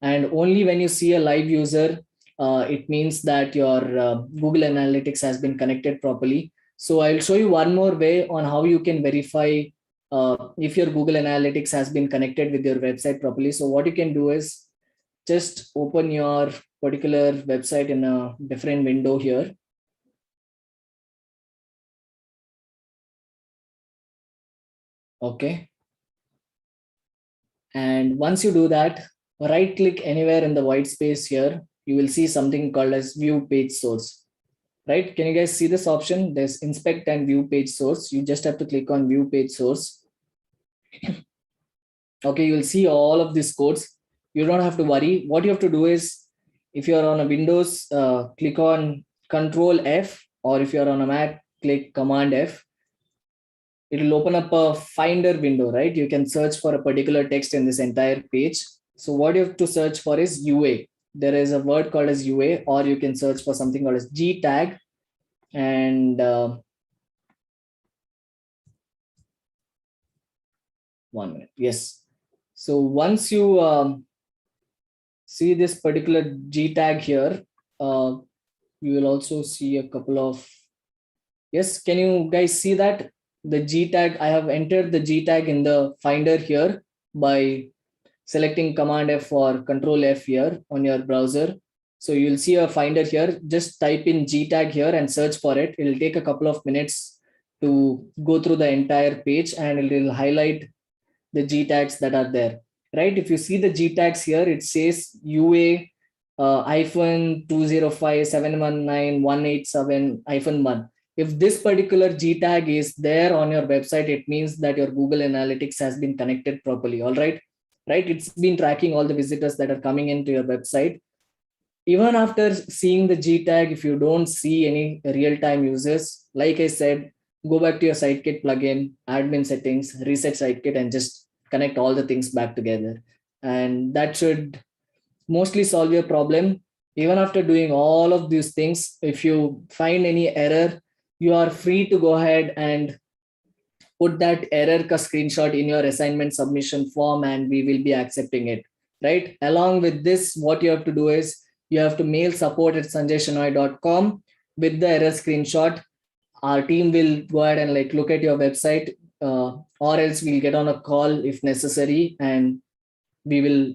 And only when you see a live user, it means that your Google Analytics has been connected properly. So I'll show you one more way on how you can verify if your Google Analytics has been connected with your website properly. So what you can do is just open your particular website in a different window here. Okay. And once you do that, right click anywhere in the white space here, you will see something called as view page source, right? Can you guys see this option? There's inspect and view page source. You just have to click on view page source. Okay, you will see all of these codes. You don't have to worry. What you have to do is, if you're on a Windows, click on Control F, or if you're on a Mac, click Command F. It will open up a finder window, right? You can search for a particular text in this entire page. So what you have to search for is UA. There is a word called as UA, or you can search for something called as G tag. And 1 minute. Yes. So once you see this particular G tag here, you will also see a couple of, yes, can you guys see that? The G tag, I have entered the G tag in the finder here by selecting Command F or Control F here on your browser. So you'll see a finder here. Just type in G tag here and search for it. It'll take a couple of minutes to go through the entire page, and it will highlight the G tags that are there, right? If you see the G tags here, it says UA hyphen 205719187 1. If this particular G tag is there on your website, it means that your Google Analytics has been connected properly. All right. Right. It's been tracking all the visitors that are coming into your website. Even after seeing the G tag, if you don't see any real-time users, like I said, go back to your SiteKit plugin, admin settings, reset SiteKit, and just connect all the things back together. And that should mostly solve your problem. Even after doing all of these things, if you find any error, you are free to go ahead and put that error ka screenshot in your assignment submission form, and we will be accepting it, right? Along with this, what you have to do is you have to mail support@sanjayshenoy.com with the error screenshot. Our team will go ahead and like look at your website, or else we'll get on a call if necessary, and we will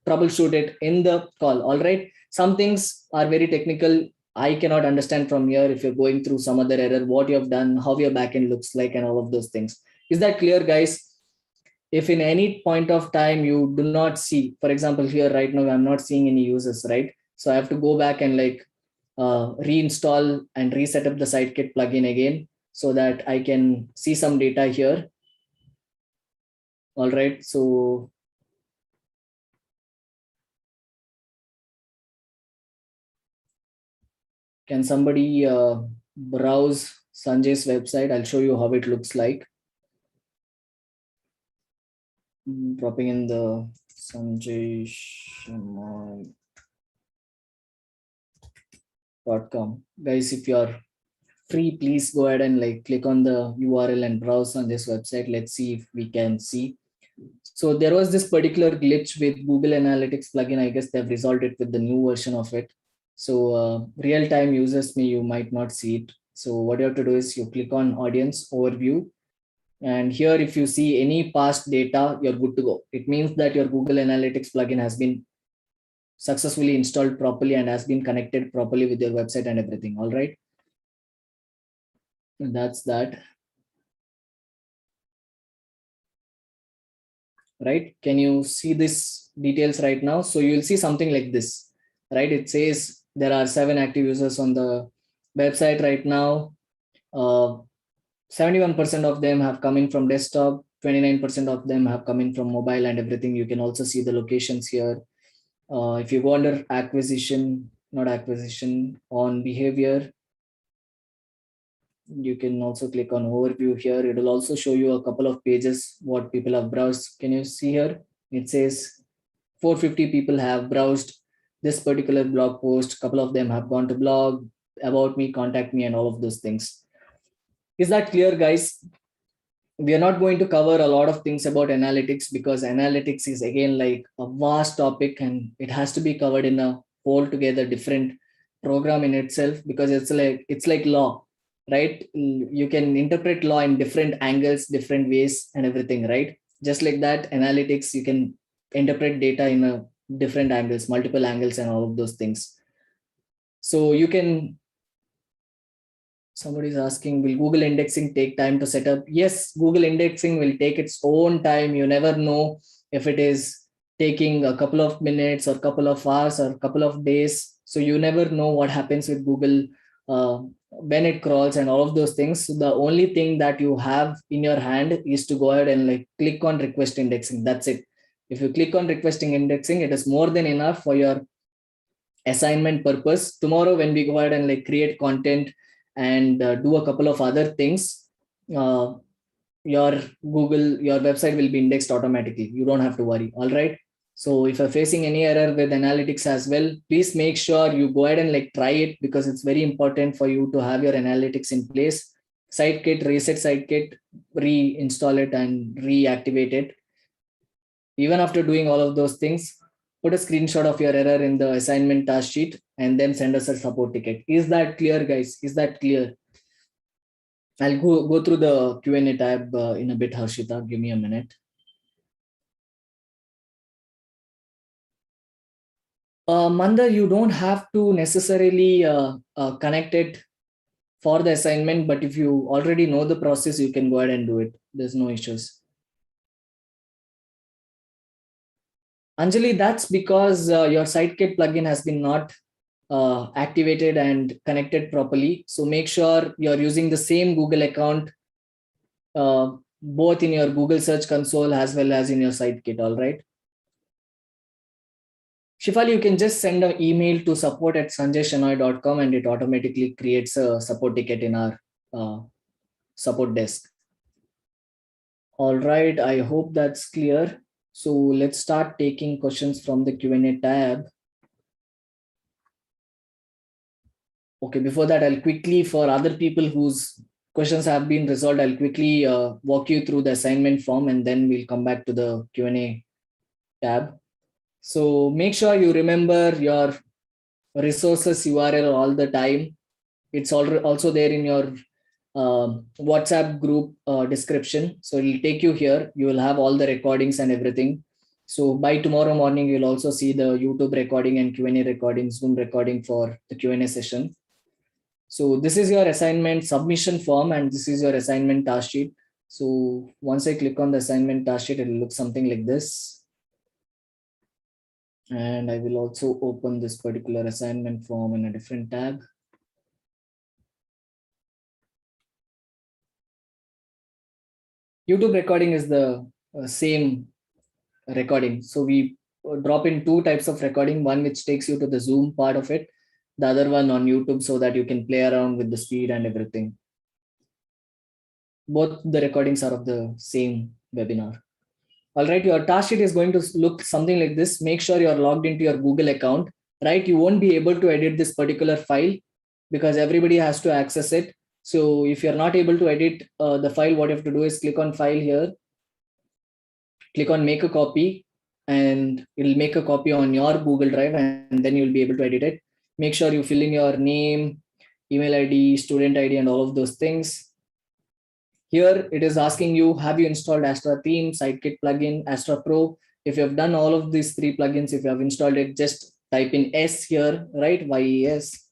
troubleshoot it in the call. All right. Some things are very technical. I cannot understand from here if you're going through some other error, what you have done, how your backend looks like, and all of those things. Is that clear, guys? If in any point of time you do not see, for example, here right now, I'm not seeing any users, right? So I have to go back and like reinstall and reset up the SiteKit plugin again so that I can see some data here. All right. So can somebody browse Sanjay's website? I'll show you how it looks like. Dropping in the sanjayshenoy.com. Guys, if you're free, please go ahead and like click on the URL and browse on this website. Let's see if we can see. So there was this particular glitch with Google Analytics plugin. I guess they've resolved it with the new version of it. So real-time users you might not see it. So what you have to do is you click on audience overview. And here, if you see any past data, you're good to go. It means that your Google Analytics plugin has been successfully installed properly and has been connected properly with your website and everything. All right. And that's that. Right. Can you see this details right now? So you'll see something like this, right? It says there are 7 active users on the website right now. 71% of them have come in from desktop, 29% of them have come in from mobile and everything. You can also see the locations here. If you go under acquisition, not acquisition, on behavior, you can also click on overview here. It will also show you a couple of pages what people have browsed. Can you see here? It says 450 people have browsed this particular blog post. A couple of them have gone to blog, about me, contact me, and all of those things. Is that clear, guys? We are not going to cover a lot of things about analytics because analytics is again like a vast topic and it has to be covered in a whole together different program in itself, because it's like law, right? You can interpret law in different angles, different ways and everything, right? Just like that, analytics, you can interpret data in a different angles, multiple angles and all of those things. So you can, somebody's asking, will Google indexing take time to set up? Yes, Google indexing will take its own time. You never know if it is taking a couple of minutes or couple of hours or couple of days. So you never know what happens with Google when it crawls and all of those things. So the only thing that you have in your hand is to go ahead and like click on request indexing. That's it. If you click on requesting indexing, it is more than enough for your assignment purpose. Tomorrow, when we go ahead and like create content and do a couple of other things, your website will be indexed automatically. You don't have to worry. All right. So if you're facing any error with analytics as well, please make sure you go ahead and like try it, because it's very important for you to have your analytics in place. Sitekit, reset Sitekit, reinstall it and reactivate it. Even after doing all of those things, put a screenshot of your error in the assignment task sheet and then send us a support ticket. Is that clear, guys? Is that clear? I'll go through the Q&A tab in a bit, Harshita. Give me a minute. Mandar, you don't have to necessarily connect it for the assignment, but if you already know the process, you can go ahead and do it. There's no issues. Anjali, that's because your Sitekit plugin has been not activated and connected properly. So make sure you're using the same Google account, both in your Google Search Console as well as in your Sitekit. All right. Shifali, you can just send an email to support@sanjayshenoy.com and it automatically creates a support ticket in our support desk. All right. I hope that's clear. So let's start taking questions from the Q&A tab. Okay, before that, I'll quickly, for other people whose questions have been resolved, I'll quickly walk you through the assignment form and then we'll come back to the Q&A tab. So make sure you remember your resources URL all the time. It's also there in your WhatsApp group description. So it'll take you here. You will have all the recordings and everything. So by tomorrow morning, you'll also see the YouTube recording and Q&A recording, Zoom recording for the Q&A session. So this is your assignment submission form and this is your assignment task sheet. So once I click on the assignment task sheet, it will look something like this. And I will also open this particular assignment form in a different tab. YouTube recording is the same recording. So we drop in 2 types of recording, one which takes you to the Zoom part of it, the other one on YouTube so that you can play around with the speed and everything. Both the recordings are of the same webinar. All right, your task sheet is going to look something like this. Make sure you're logged into your Google account, right? You won't be able to edit this particular file because everybody has to access it. So if you're not able to edit the file, what you have to do is click on file here, click on make a copy, and it'll make a copy on your Google Drive, and then you'll be able to edit it. Make sure you fill in your name, email ID, student ID, and all of those things. Here it is asking you, have you installed Astra Theme, Sitekit plugin, Astra Pro? If you have done all of these three plugins, if you have installed it, just type in S here, right? YES.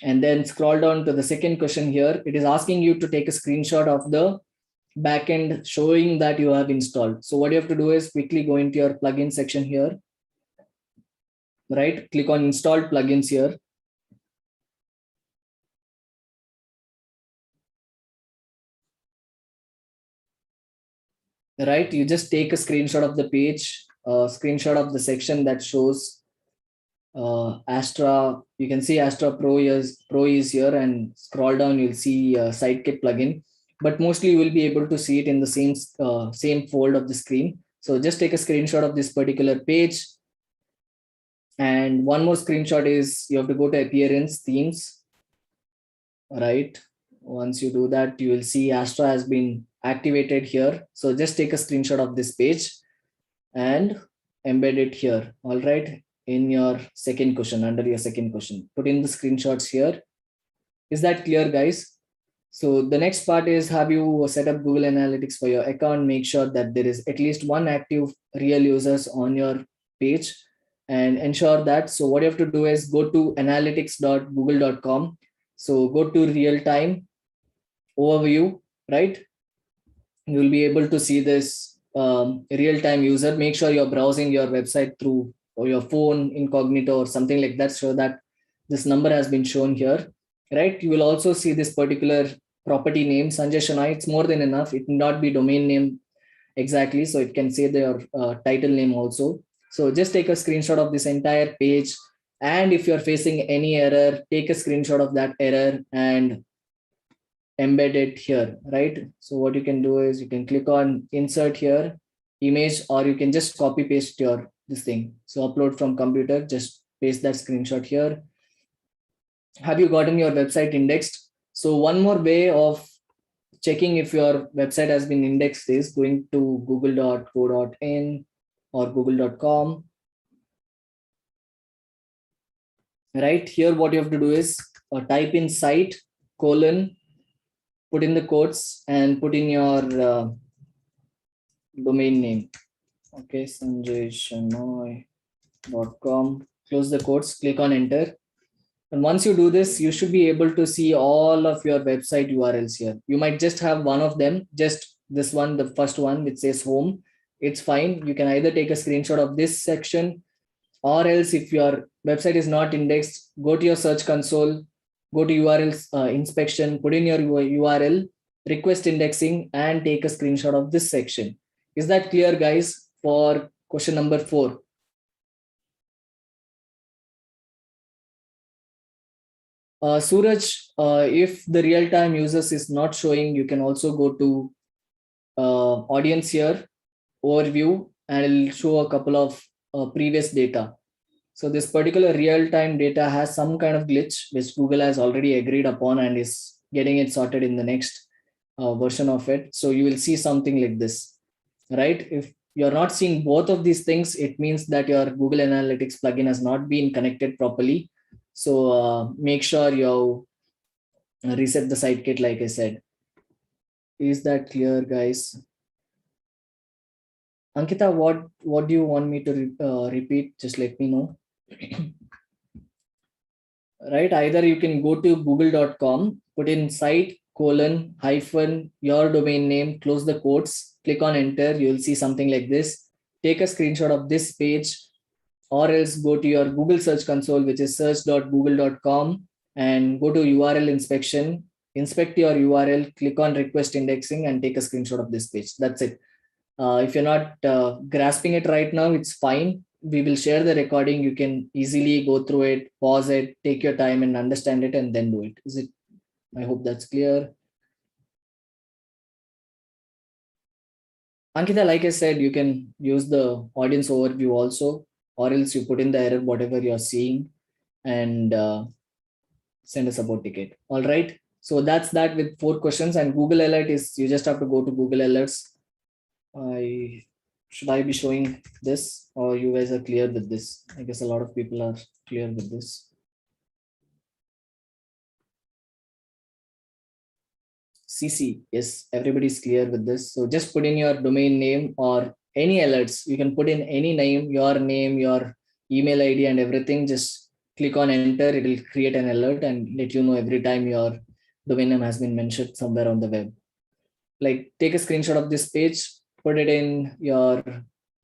And then scroll down to the second question here. It is asking you to take a screenshot of the backend showing that you have installed. So what you have to do is quickly go into your plugin section here, right? Click on installed plugins here. Right, you just take a screenshot of the page, screenshot of the section that shows Astra. You can see Astra Pro is here, and scroll down, you'll see Sitekit plugin. But mostly you will be able to see it in the same fold of the screen. So just take a screenshot of this particular page. And one more screenshot is you have to go to appearance themes, right? Once you do that, you will see Astra has been activated here. So just take a screenshot of this page and embed it here. All right, in your second question, under your second question, put in the screenshots here. Is that clear, guys? So the next part is, have you set up Google Analytics for your account? Make sure that there is at least one active real users on your page and ensure that. So what you have to do is go to analytics.google.com. So go to real time overview, right? You will be able to see this real-time user. Make sure you're browsing your website through or your phone incognito or something like that, so that this number has been shown here, right? You will also see this particular property name, Sanjay Shanai. It's more than enough. It need not be domain name exactly, so it can say their title name also. So just take a screenshot of this entire page, and if you're facing any error, take a screenshot of that error and embed it here, right? So what you can do is you can click on insert here, image, or you can just copy paste your this thing. So upload from computer, just paste that screenshot here. Have you gotten your website indexed? So one more way of checking if your website has been indexed is going to google.co.in or google.com. Right here, what you have to do is type in site colon, put in the quotes and put in your domain name. Okay, sanjayshanoi.com. Close the quotes, click on enter. And once you do this, you should be able to see all of your website URLs here. You might just have one of them, just this one, the first one, which says home. It's fine. You can either take a screenshot of this section, or else if your website is not indexed, go to your search console, go to URLs inspection, put in your URL, request indexing, and take a screenshot of this section. Is that clear, guys, for question number 4? Suraj, if the real-time users is not showing, you can also go to audience here, overview, and it'll show a couple of previous data. So this particular real-time data has some kind of glitch, which Google has already agreed upon and is getting it sorted in the next version of it. So you will see something like this, right? If you're not seeing both of these things, it means that your Google Analytics plugin has not been connected properly. So make sure you reset the Sitekit, like I said. Is that clear, guys? Ankita, what do you want me to repeat? Just let me know. Right, either you can go to google.com, put in site colon hyphen your domain name, close the quotes, click on enter. You'll see something like this. Take a screenshot of this page, or else go to your Google search console, which is search.google.com, and go to URL inspection, inspect your URL, click on request indexing, and take a screenshot of this page. That's it. If you're not grasping it right now, it's fine. We will share the recording. You can easily go through it, pause it, take your time and understand it, and then do it. Is it? I hope that's clear. Ankita, like I said, you can use the audience overview also, or else you put in the error, whatever you're seeing, and send a support ticket. All right. So that's that with 4 questions. And Google Alert is, you just have to go to Google Alerts. Should I be showing this, or you guys are clear with this? I guess a lot of people are clear with this. CC, yes, everybody's clear with this. So just put in your domain name or any alerts. You can put in any name, your email ID and everything. Just click on enter. It will create an alert and let you know every time your domain name has been mentioned somewhere on the web. Like take a screenshot of this page, put it in your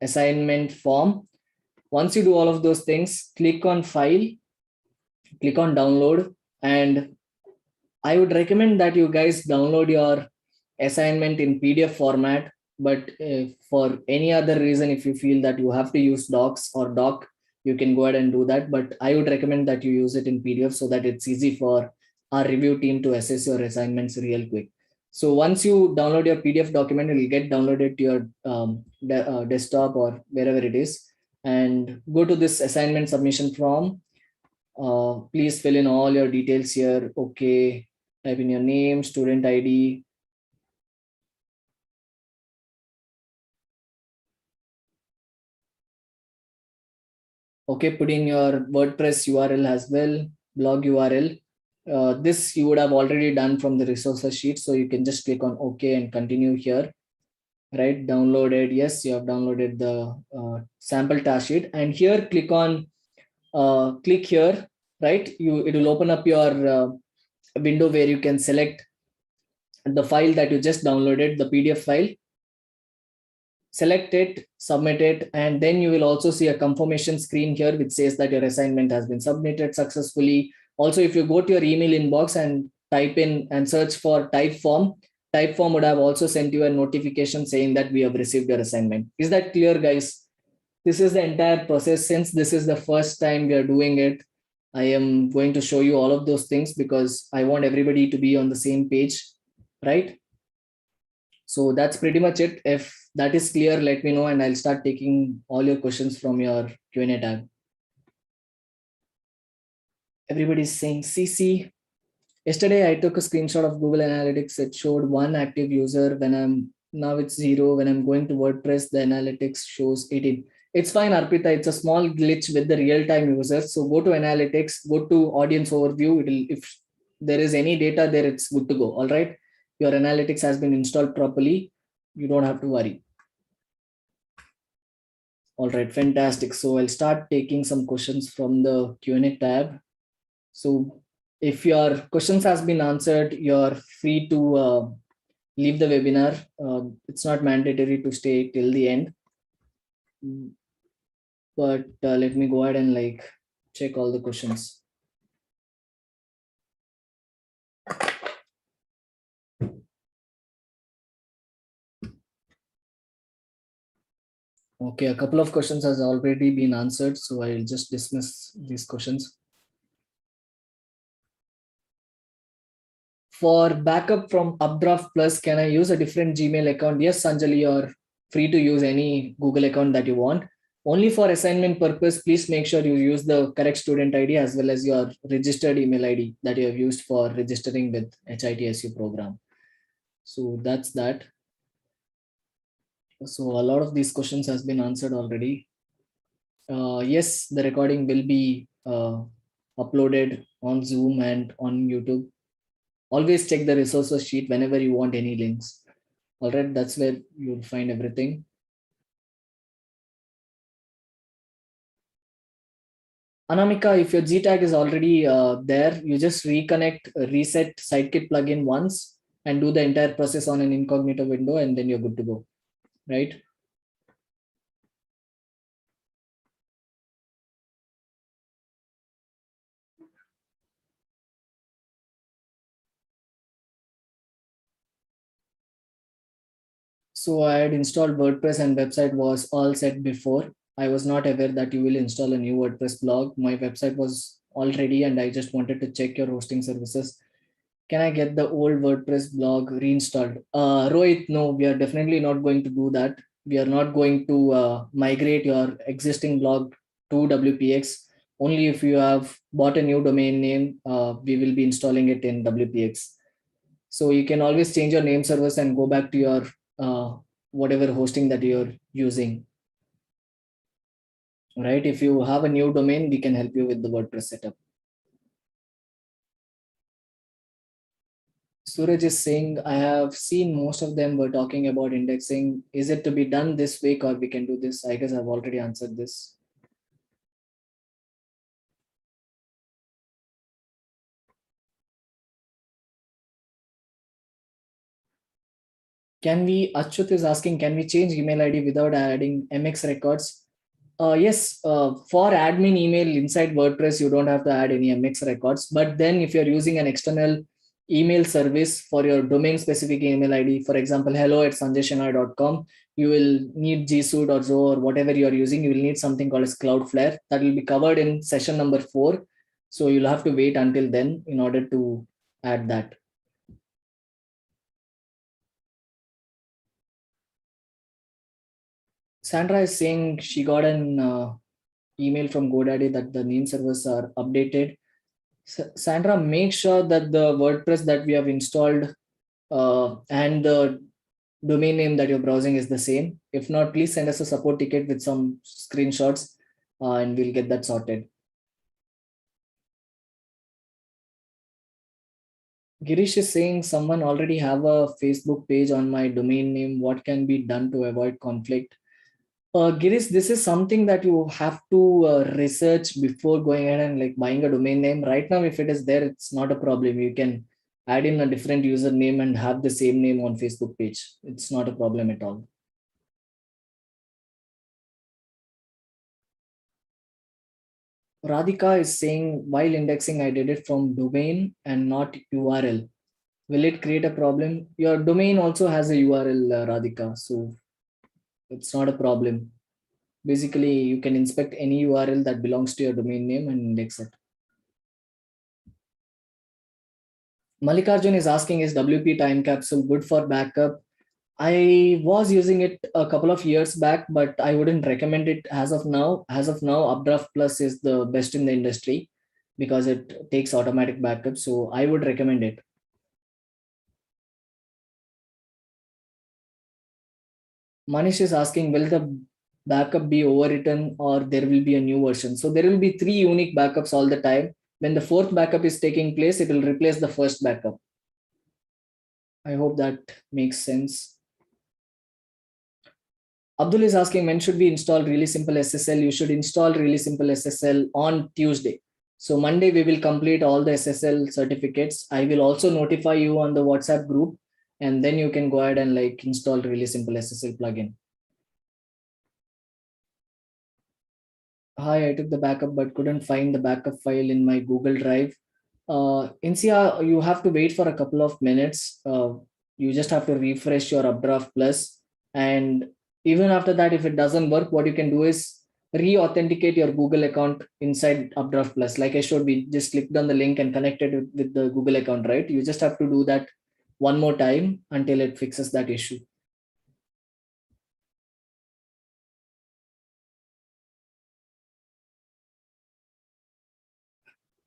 assignment form. Once you do all of those things, click on file, click on download, and I would recommend that you guys download your assignment in PDF format. But for any other reason, if you feel that you have to use docs or doc, you can go ahead and do that. But I would recommend that you use it in PDF so that it's easy for our review team to assess your assignments real quick. So once you download your PDF document, it will get downloaded to your desktop or wherever it is. And go to this assignment submission form. Please fill in all your details here. Okay. Type in your name, student ID. Okay, put in your WordPress URL as well, blog URL. This you would have already done from the resources sheet. So you can just click on OK and continue here. Right, downloaded. Yes, you have downloaded the sample task sheet. And here, click on, click here, right? It will open up your window where you can select the file that you just downloaded, the PDF file. Select it, submit it, and then you will also see a confirmation screen here which says that your assignment has been submitted successfully. Also, if you go to your email inbox and type in and search for Typeform would have also sent you a notification saying that we have received your assignment. Is that clear, guys? This is the entire process. Since this is the first time we are doing it, I am going to show you all of those things because I want everybody to be on the same page, right? So that's pretty much it. If that is clear, let me know and I'll start taking all your questions from your Q&A tab. Everybody's saying CC. Yesterday, I took a screenshot of Google Analytics. It showed 1 active user. Now it's 0. When I'm going to WordPress, the analytics shows 18. It's fine, Arpita. It's a small glitch with the real-time users. So go to analytics, go to audience overview. If there is any data there, it's good to go. All right. Your analytics has been installed properly. You don't have to worry. All right, fantastic. So I'll start taking some questions from the Q&A tab. So if your questions has been answered, you're free to leave the webinar. It's not mandatory to stay till the end. But let me go ahead and check all the questions. Okay, a couple of questions has already been answered, so I'll just dismiss these questions. For backup from Updraft Plus, can I use a different Gmail account? Yes, Sanjali, you're free to use any Google account that you want. Only for assignment purpose, please make sure you use the correct student ID as well as your registered email ID that you have used for registering with HITSU program. So that's that. So a lot of these questions has been answered already. Yes, the recording will be uploaded on Zoom and on YouTube. Always check the resources sheet whenever you want any links. All right, that's where you'll find everything. Anamika, if your G tag is already there, you just reset Sidekit plugin once and do the entire process on an incognito window, and then you're good to go, right? So I had installed WordPress and website was all set before. I was not aware that you will install a new WordPress blog. My website was all ready and I just wanted to check your hosting services. Can I get the old WordPress blog reinstalled? Rohit, no, we are definitely not going to do that. We are not going to migrate your existing blog to WPX. Only if you have bought a new domain name, we will be installing it in WPX. So you can always change your name service and go back to your whatever hosting that you're using, right? If you have a new domain, we can help you with the WordPress setup. Suraj is saying, I have seen most of them were talking about indexing. Is it to be done this week or we can do this? I guess I've already answered this. Can we, Achut is asking, can we change email ID without adding MX records? Yes, for admin email inside WordPress, you don't have to add any MX records. But then if you're using an external email service for your domain specific email ID, for example, hello@sanjayshanghai.com, you will need G Suite or Zoho or whatever you're using. You will need something called as Cloudflare that will be covered in session number 4. So you'll have to wait until then in order to add that. Sandra is saying she got an email from GoDaddy that the name servers are updated. Sandra, make sure that the WordPress that we have installed and the domain name that you're browsing is the same. If not, please send us a support ticket with some screenshots and we'll get that sorted. Girish is saying someone already have a Facebook page on my domain name. What can be done to avoid conflict? Girish, this is something that you have to research before going ahead and like buying a domain name. Right now, if it is there, it's not a problem. You can add in a different username and have the same name on Facebook page. It's not a problem at all. Radhika is saying while indexing, I did it from domain and not URL. Will it create a problem? Your domain also has a URL, Radhika, so it's not a problem. Basically, you can inspect any URL that belongs to your domain name and index it. Mallikarjun is asking, is WP time capsule good for backup? I was using it a couple of years back, but I wouldn't recommend it as of now. As of now, Updraft Plus is the best in the industry because it takes automatic backup. So I would recommend it. Manish is asking, will the backup be overwritten or there will be a new version? So there will be 3 unique backups all the time. When the 4th backup is taking place, it will replace the first backup. I hope that makes sense. Abdul is asking, when should we install really simple SSL? You should install really simple SSL on Tuesday. So Monday we will complete all the SSL certificates. I will also notify you on the WhatsApp group, and then you can go ahead and like install really simple SSL plugin. Hi, I took the backup but couldn't find the backup file in my Google Drive. Insia, you have to wait for a couple of minutes. You just have to refresh your Updraft Plus, and even after that, if it doesn't work, what you can do is re-authenticate your Google account inside Updraft Plus. Like I showed, we just clicked on the link and connected with the Google account, right? You just have to do that one more time until it fixes that issue.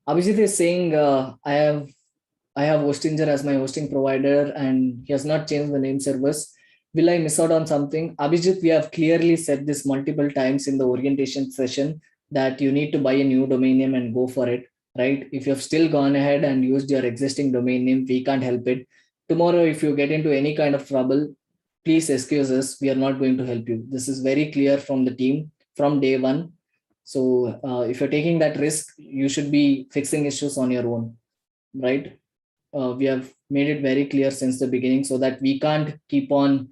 Abhijit is saying, I have Hostinger as my hosting provider and he has not changed the name servers. Will I miss out on something? Abhijit, we have clearly said this multiple times in the orientation session that you need to buy a new domain name and go for it, right? If you've still gone ahead and used your existing domain name, we can't help it. Tomorrow, if you get into any kind of trouble, please excuse us. We are not going to help you. This is very clear from the team from day one. So if you're taking that risk, you should be fixing issues on your own, right? We have made it very clear since the beginning so that we can't keep on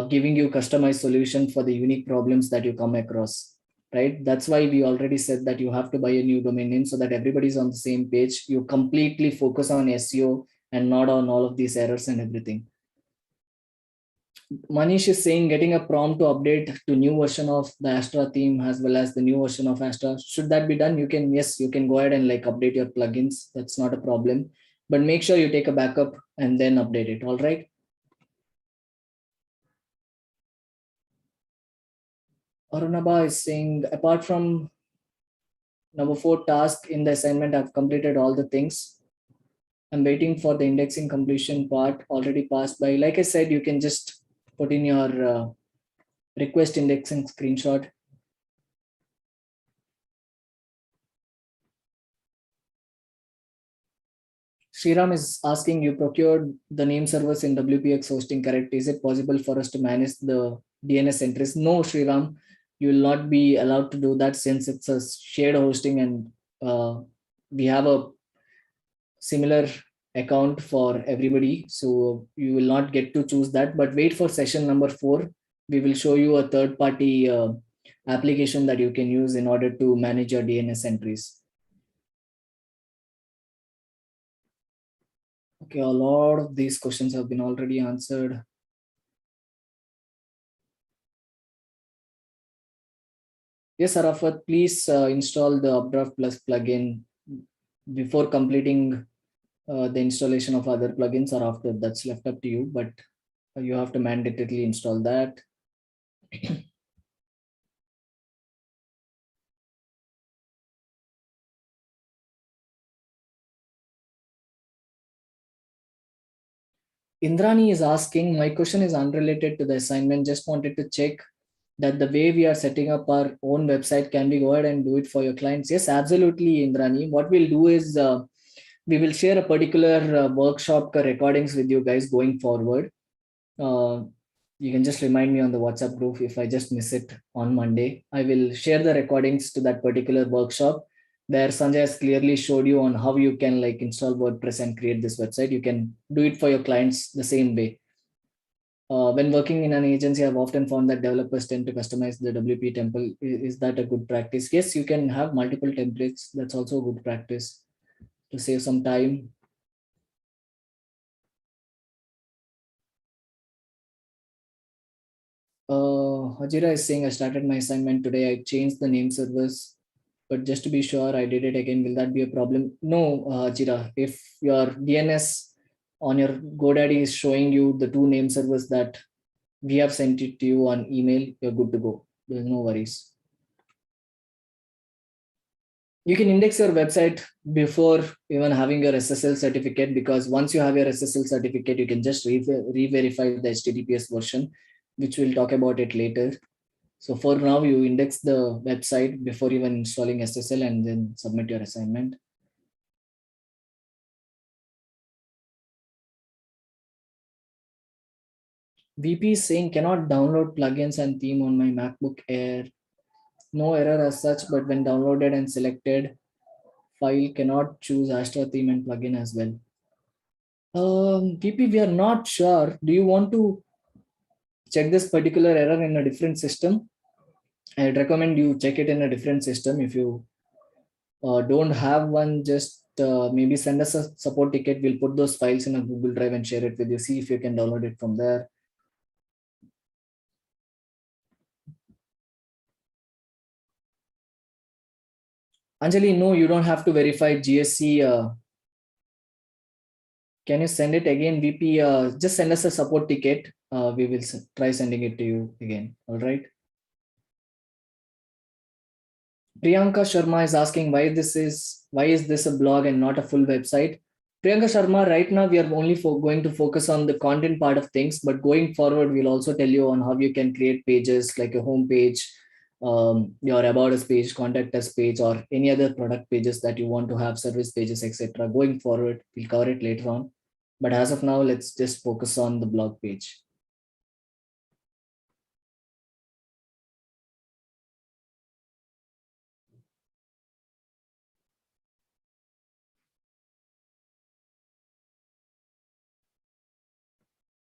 giving you customized solution for the unique problems that you come across, right? That's why we already said that you have to buy a new domain name so that everybody's on the same page. You completely focus on SEO and not on all of these errors and everything. Manish is saying getting a prompt to update to new version of the Astra theme as well as the new version of Astra. Should that be done? You can, yes, you can go ahead and like update your plugins. That's not a problem. But make sure you take a backup and then update it. All right. Arunabha is saying apart from Number 4 task in the assignment, I've completed all the things. I'm waiting for the indexing completion part, already passed by. Like I said, you can just put in your request indexing screenshot. Sriram is asking, you procured the name servers in WPX hosting, correct? Is it possible for us to manage the DNS entries? No, Sriram, you will not be allowed to do that since it's a shared hosting, and we have a similar account for everybody. So you will not get to choose that, but wait for session number 4. We will show you a third party application that you can use in order to manage your DNS entries. Okay, a lot of these questions have been already answered. Yes, Arafat, please install the Updraft Plus plugin before completing the installation of other plugins, or after. That's left up to you, but you have to mandatorily install that. Indrani is asking, my question is unrelated to the assignment. Just wanted to check that the way we are setting up our own website, can we go ahead and do it for your clients? Yes, absolutely, Indrani. What we'll do is we will share a particular workshop recordings with you guys going forward. Uh, you can just remind me on the WhatsApp group if I just miss it on Monday. I will share the recordings to that particular workshop where Sanjay has clearly showed you on how you can like install WordPress and create this website. You can do it for your clients the same way. When working in an agency, I've often found that developers tend to customize the WP template. Is that a good practice? Yes, you can have multiple templates. That's also a good practice to save some time. Hajira is saying, I started my assignment today. I changed the name servers, but just to be sure, I did it again. Will that be a problem? No, Hajira. If your DNS on your GoDaddy is showing you the two name servers that we have sent it to you on email, you're good to go. There's no worries. You can index your website before even having your SSL certificate, because once you have your SSL certificate, you can just re-verify the HTTPS version, which we'll talk about it later. So for now, you index the website before even installing SSL and then submit your assignment. VP is saying, cannot download plugins and theme on my MacBook Air. No error as such, but when downloaded and selected file, cannot choose Astra theme and plugin as well. VP, we are not sure. Do you want to check this particular error in a different system? I'd recommend you check it in a different system. If you don't have one, just maybe send us a support ticket. We'll put those files in a Google Drive and share it with you. See if you can download it from there. Anjali, no, you don't have to verify GSC. Can you send it again, VP? Just send us a support ticket. We will try sending it to you again. All right. Priyanka Sharma is asking why is this a blog and not a full website? Priyanka Sharma, right now we are only going to focus on the content part of things, but going forward, we'll also tell you on how you can create pages like a home page, your about us page, contact us page, or any other product pages that you want to have, service pages, etc. Going forward, we'll cover it later on. But as of now, let's just focus on the blog page.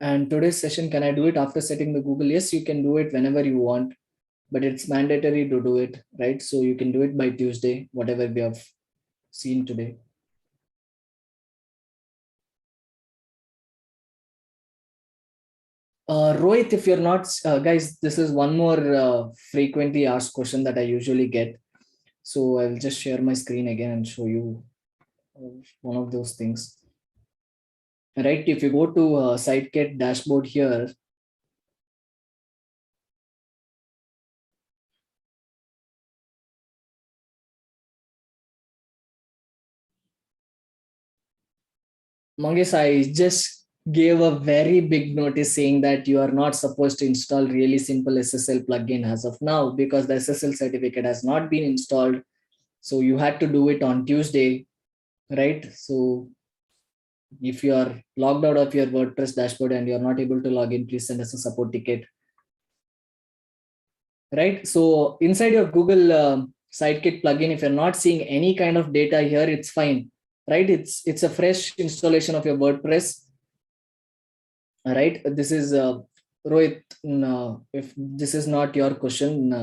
And today's session, can I do it after setting the Google? Yes, you can do it whenever you want, but it's mandatory to do it, right? So you can do it by Tuesday, whatever we have seen today. Rohit, if you're not, guys, this is one more frequently asked question that I usually get. So I'll just share my screen again and show you one of those things. Right, if you go to Sitekit dashboard here, Mangesh, I just gave a very big notice saying that you are not supposed to install really simple SSL plugin as of now because the SSL certificate has not been installed. So you had to do it on Tuesday, right? So if you are logged out of your WordPress dashboard and you're not able to log in, please send us a support ticket, right? So inside your Google Sidekick plugin, if you're not seeing any kind of data here, it's fine, right? It's a fresh installation of your WordPress, right? This is Rohit. If this is not your question,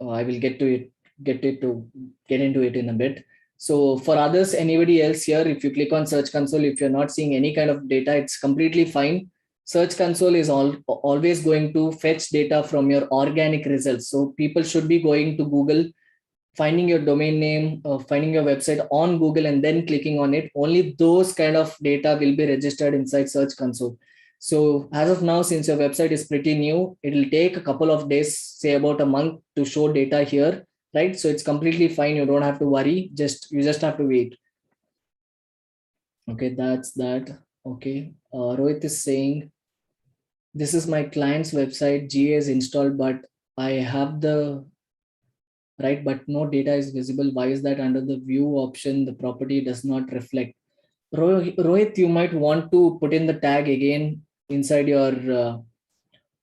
I will get into it in a bit. So for others, anybody else here, if you click on Search Console, if you're not seeing any kind of data, it's completely fine. Search Console is always going to fetch data from your organic results. So people should be going to Google, finding your domain name, finding your website on Google, and then clicking on it. Only those kind of data will be registered inside Search Console. So as of now, since your website is pretty new, it will take a couple of days, say about a month, to show data here, right? So it's completely fine. You don't have to worry. You just have to wait. Okay, that's that. Okay, Rohit is saying this is my client's website. GA is installed, but I have the right, but no data is visible. Why is that? Under the view option, the property does not reflect. Rohit, you might want to put in the tag again inside your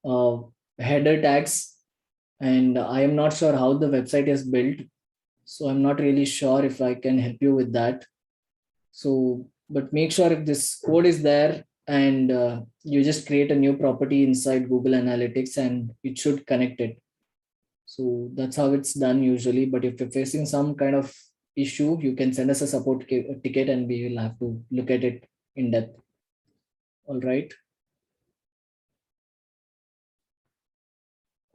uh, header tags. And I am not sure how the website is built. So I'm not really sure if I can help you with that. So, but make sure if this code is there and you just create a new property inside Google Analytics and it should connect it. So that's how it's done usually. But if you're facing some kind of issue, you can send us a support ticket and we will have to look at it in depth. All right.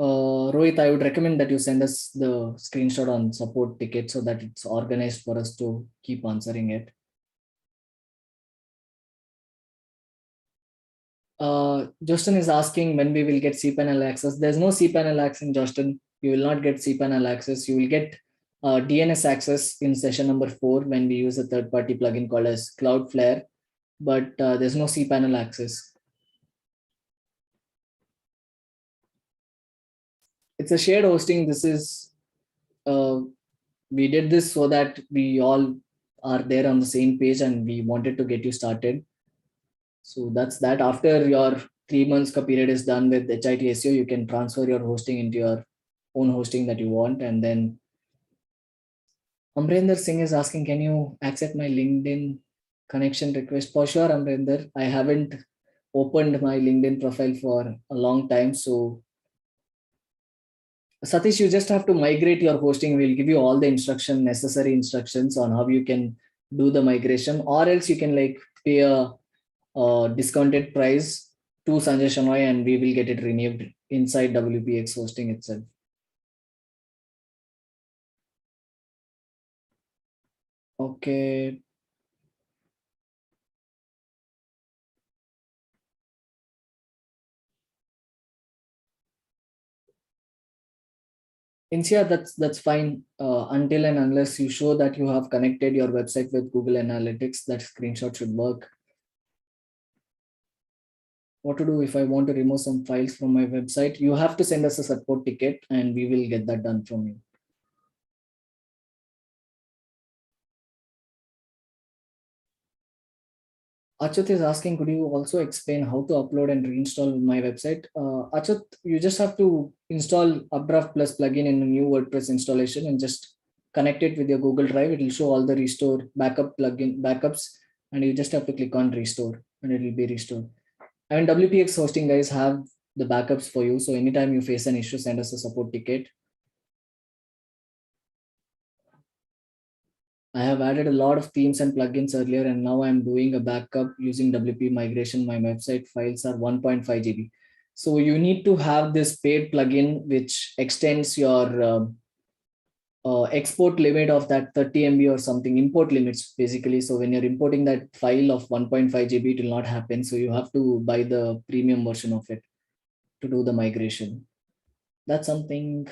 Rohit, I would recommend that you send us the screenshot on support ticket so that it's organized for us to keep answering it. Justin is asking when we will get cPanel access. There's no cPanel access, Justin. You will not get cPanel access. You will get DNS access in session number 4 when we use a third-party plugin called as Cloudflare, but there's no cPanel access. It's a shared hosting. This is we did this so that we all are there on the same page and we wanted to get you started. So that's that. After your 3 months period is done with HIT SEO, you can transfer your hosting into your own hosting that you want. And then Amrinder Singh is asking, can you accept my LinkedIn connection request? For sure, Amrinder. I haven't opened my LinkedIn profile for a long time. So Satish, you just have to migrate your hosting. We'll give you all the necessary instructions on how you can do the migration, or else you can like pay a discounted price to Sanjay Shanoy and we will get it renewed inside WPX hosting itself. Okay. Insia, that's fine until and unless you show that you have connected your website with Google Analytics. That screenshot should work. What to do if I want to remove some files from my website? You have to send us a support ticket and we will get that done from you. Achyut is asking, could you also explain how to upload and reinstall my website? Achyut, you just have to install Updraft Plus plugin in a new WordPress installation and just connect it with your Google Drive. It will show all the restore backup plugin backups, and you just have to click on restore and it will be restored. I mean, WPX hosting guys have the backups for you. So anytime you face an issue, send us a support ticket. I have added a lot of themes and plugins earlier, and now I'm doing a backup using WP migration. My website files are 1.5 GB. So you need to have this paid plugin which extends your export limit of that 30 MB or something, import limits basically. So when you're importing that file of 1.5 GB, it will not happen. So you have to buy the premium version of it to do the migration. That's something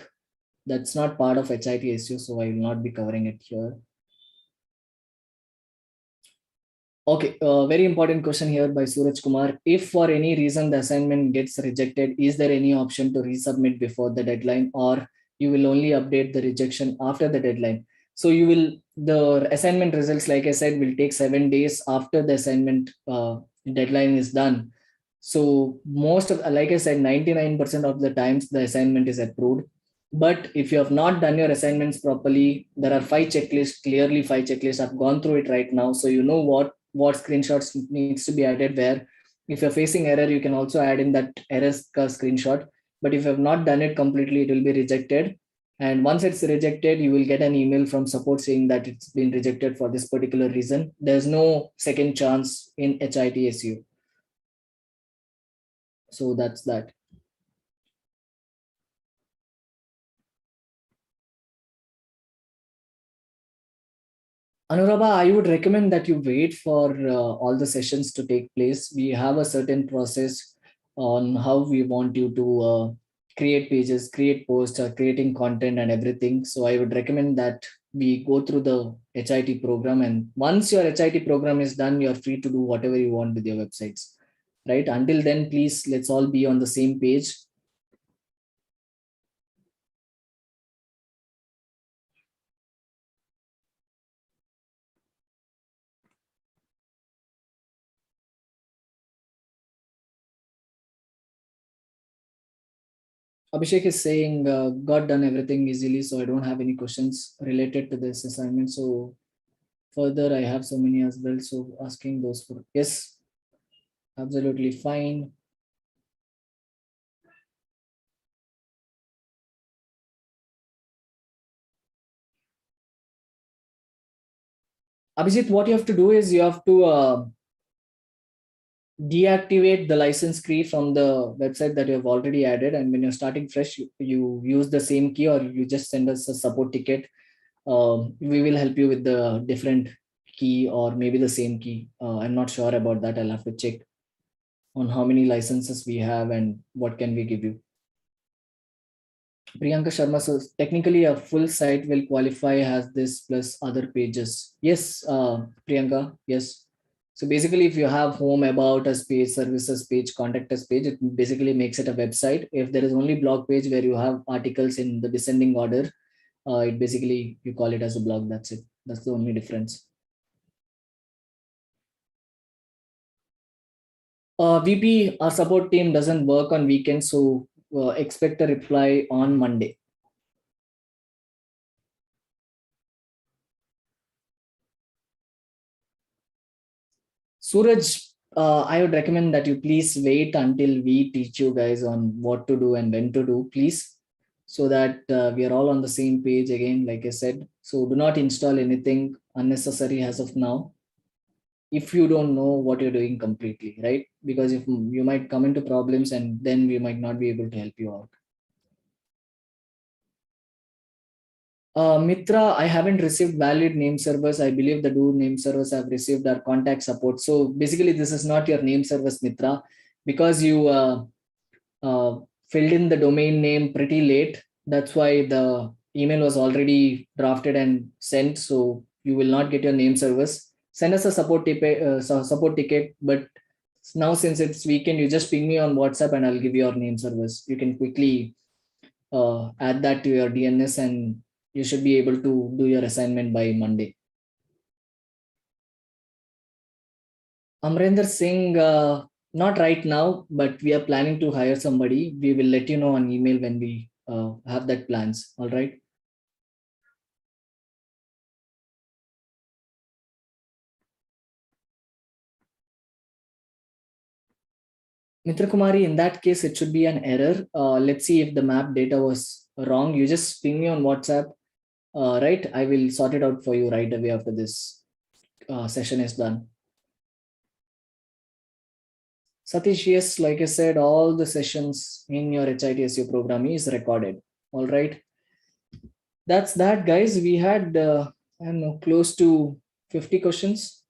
that's not part of HIT SEO, so I will not be covering it here. Okay, very important question here by Suraj Kumar. If for any reason the assignment gets rejected, is there any option to resubmit before the deadline, or you will only update the rejection after the deadline? So the assignment results, like I said, will take 7 days after the assignment deadline is done. So most of, like I said, 99% of the times the assignment is approved. But if you have not done your assignments properly, there are five checklists, clearly five checklists. I've gone through it right now. So you know what screenshots needs to be added where. If you're facing error, you can also add in that error screenshot. But if you have not done it completely, it will be rejected. And once it's rejected, you will get an email from support saying that it's been rejected for this particular reason. There's no second chance in HIT SEO. So that's that. Anurabha, I would recommend that you wait for all the sessions to take place. We have a certain process on how we want you to create pages, create posts, creating content and everything. So I would recommend that we go through the HIT program. And once your HIT program is done, you're free to do whatever you want with your websites. Right? Until then, please, let's all be on the same page. Abhishek is saying, got done everything easily, so I don't have any questions related to this assignment. So further, I have so many as well. So asking those for, yes, absolutely fine. Abhijit, what you have to do is you have to deactivate the license key from the website that you have already added. And when you're starting fresh, you use the same key, or you just send us a support ticket. We will help you with the different key or maybe the same key. I'm not sure about that. I'll have to check on how many licenses we have and what can we give you. Priyanka Sharma says technically a full site will qualify as this plus other pages. Yes, Priyanka, yes. So basically, if you have home, about us page, services page, contact us page, it basically makes it a website. If there is only blog page where you have articles in the descending order, it basically you call it as a blog. That's it. That's the only difference. VP, our support team doesn't work on weekends, so expect a reply on Monday. Suraj, I would recommend that you please wait until we teach you guys on what to do and when to do, please, so that we are all on the same page again, like I said. So do not install anything unnecessary as of now if you don't know what you're doing completely, right? Because if you might come into problems and then we might not be able to help you out. Mitra, I haven't received valid name servers. I believe the do name servers have received our contact support. So basically, this is not your name service, Mitra, because you filled in the domain name pretty late. That's why the email was already drafted and sent. So you will not get your name service. Send us a support ticket. But now since it's weekend, you just ping me on WhatsApp and I'll give you your name service. You can quickly add that to your DNS and you should be able to do your assignment by Monday. Amrinder Singh, not right now, but we are planning to hire somebody. We will let you know on email when we have that plans. All right. Mitra Kumari, in that case, it should be an error. Let's see if the map data was wrong. You just ping me on WhatsApp, right? I will sort it out for you right away after this session is done. Satish, yes, like I said, all the sessions in your HITSU program is recorded. All right. That's that, guys. We had, I don't know, close to 50 questions.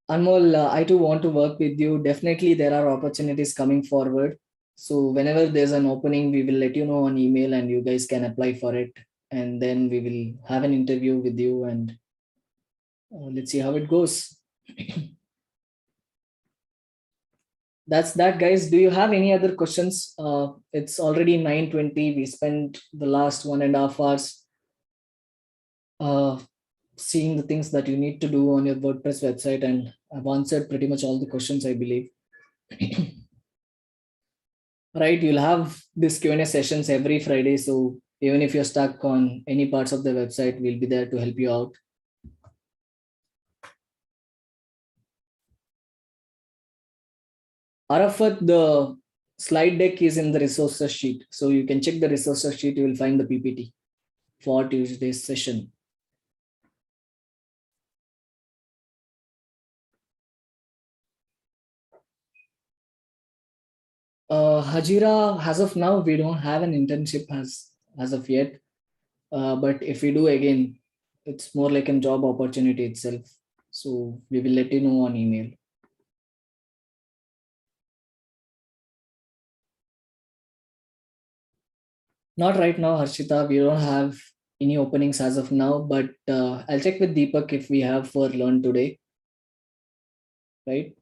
Anmol, I too want to work with you. Definitely, there are opportunities coming forward. So whenever there's an opening, we will let you know on email and you guys can apply for it. And then we will have an interview with you and Let's see how it goes. That's that, guys. Do you have any other questions? It's already 9:20. We spent the last 1.5 hours uh, seeing the things that you need to do on your WordPress website, and I've answered pretty much all the questions, I believe. Right, you'll have this Q&A sessions every Friday, so even if you're stuck on any parts of the website, we'll be there to help you out. Arafat, the slide deck is in the resources sheet, so you can check the resources sheet. You will find the PPT for Tuesday's session. Hajira, as of now, we don't have an internship as of yet. But if we do, again, it's more like a job opportunity itself. So we will let you know on email. Not right now, Harshita. We don't have any openings as of now, but I'll check with Deepak if we have for Learn Today. Right.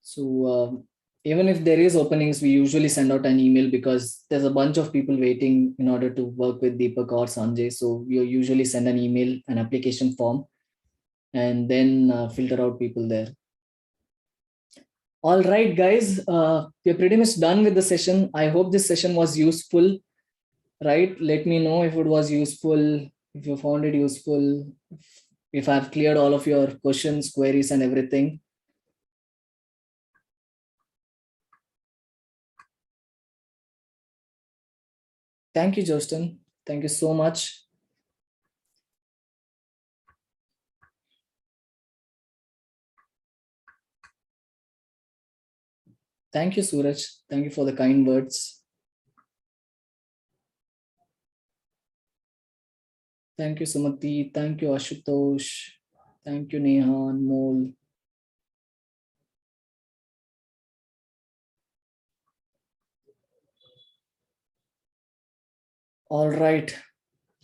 So even if there is openings, we usually send out an email because there's a bunch of people waiting in order to work with Deepak or Sanjay. So we usually send an email, an application form, and then filter out people there. All right, guys, we're pretty much done with the session. I hope this session was useful. Right? Let me know if it was useful, if you found it useful, if I've cleared all of your questions, queries, and everything. Thank you, Justin. Thank you so much. Thank you, Suraj. Thank you for the kind words. Thank you, Sumati. Thank you, Ashutosh. Thank you, Nehan, Mol. All right.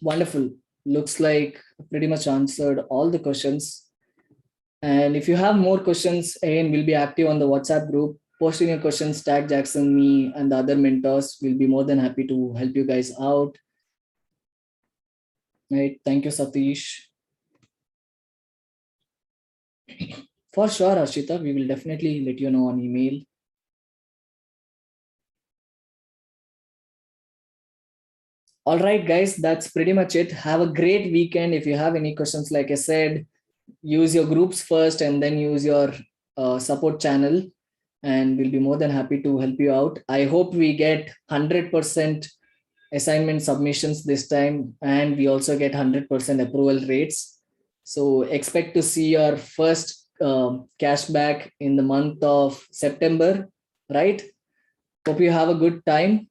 Wonderful. Looks like I pretty much answered all the questions. And if you have more questions, again, we'll be active on the WhatsApp group. Posting your questions, tag Jackson, me, and the other mentors. We'll be more than happy to help you guys out. Right. Thank you, Satish. For sure, Ashita, we will definitely let you know on email. All right, guys, that's pretty much it. Have a great weekend. If you have any questions, like I said, use your groups first and then use your support channel, and we'll be more than happy to help you out. I hope we get 100% assignment submissions this time, and we also get 100% approval rates. So expect to see your first cashback in the month of September, right? Hope you have a good time.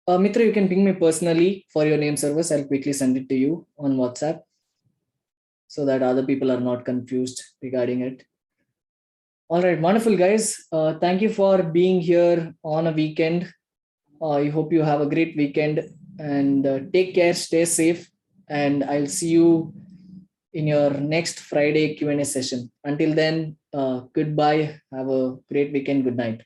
Mitra, you can ping me personally for your name service. I'll quickly send it to you on WhatsApp so that other people are not confused regarding it. All right, wonderful, guys. Thank you for being here on a weekend. I hope you have a great weekend, and take care, stay safe, and I'll see you in your next Friday Q&A session. Until then, goodbye. Have a great weekend. Good night.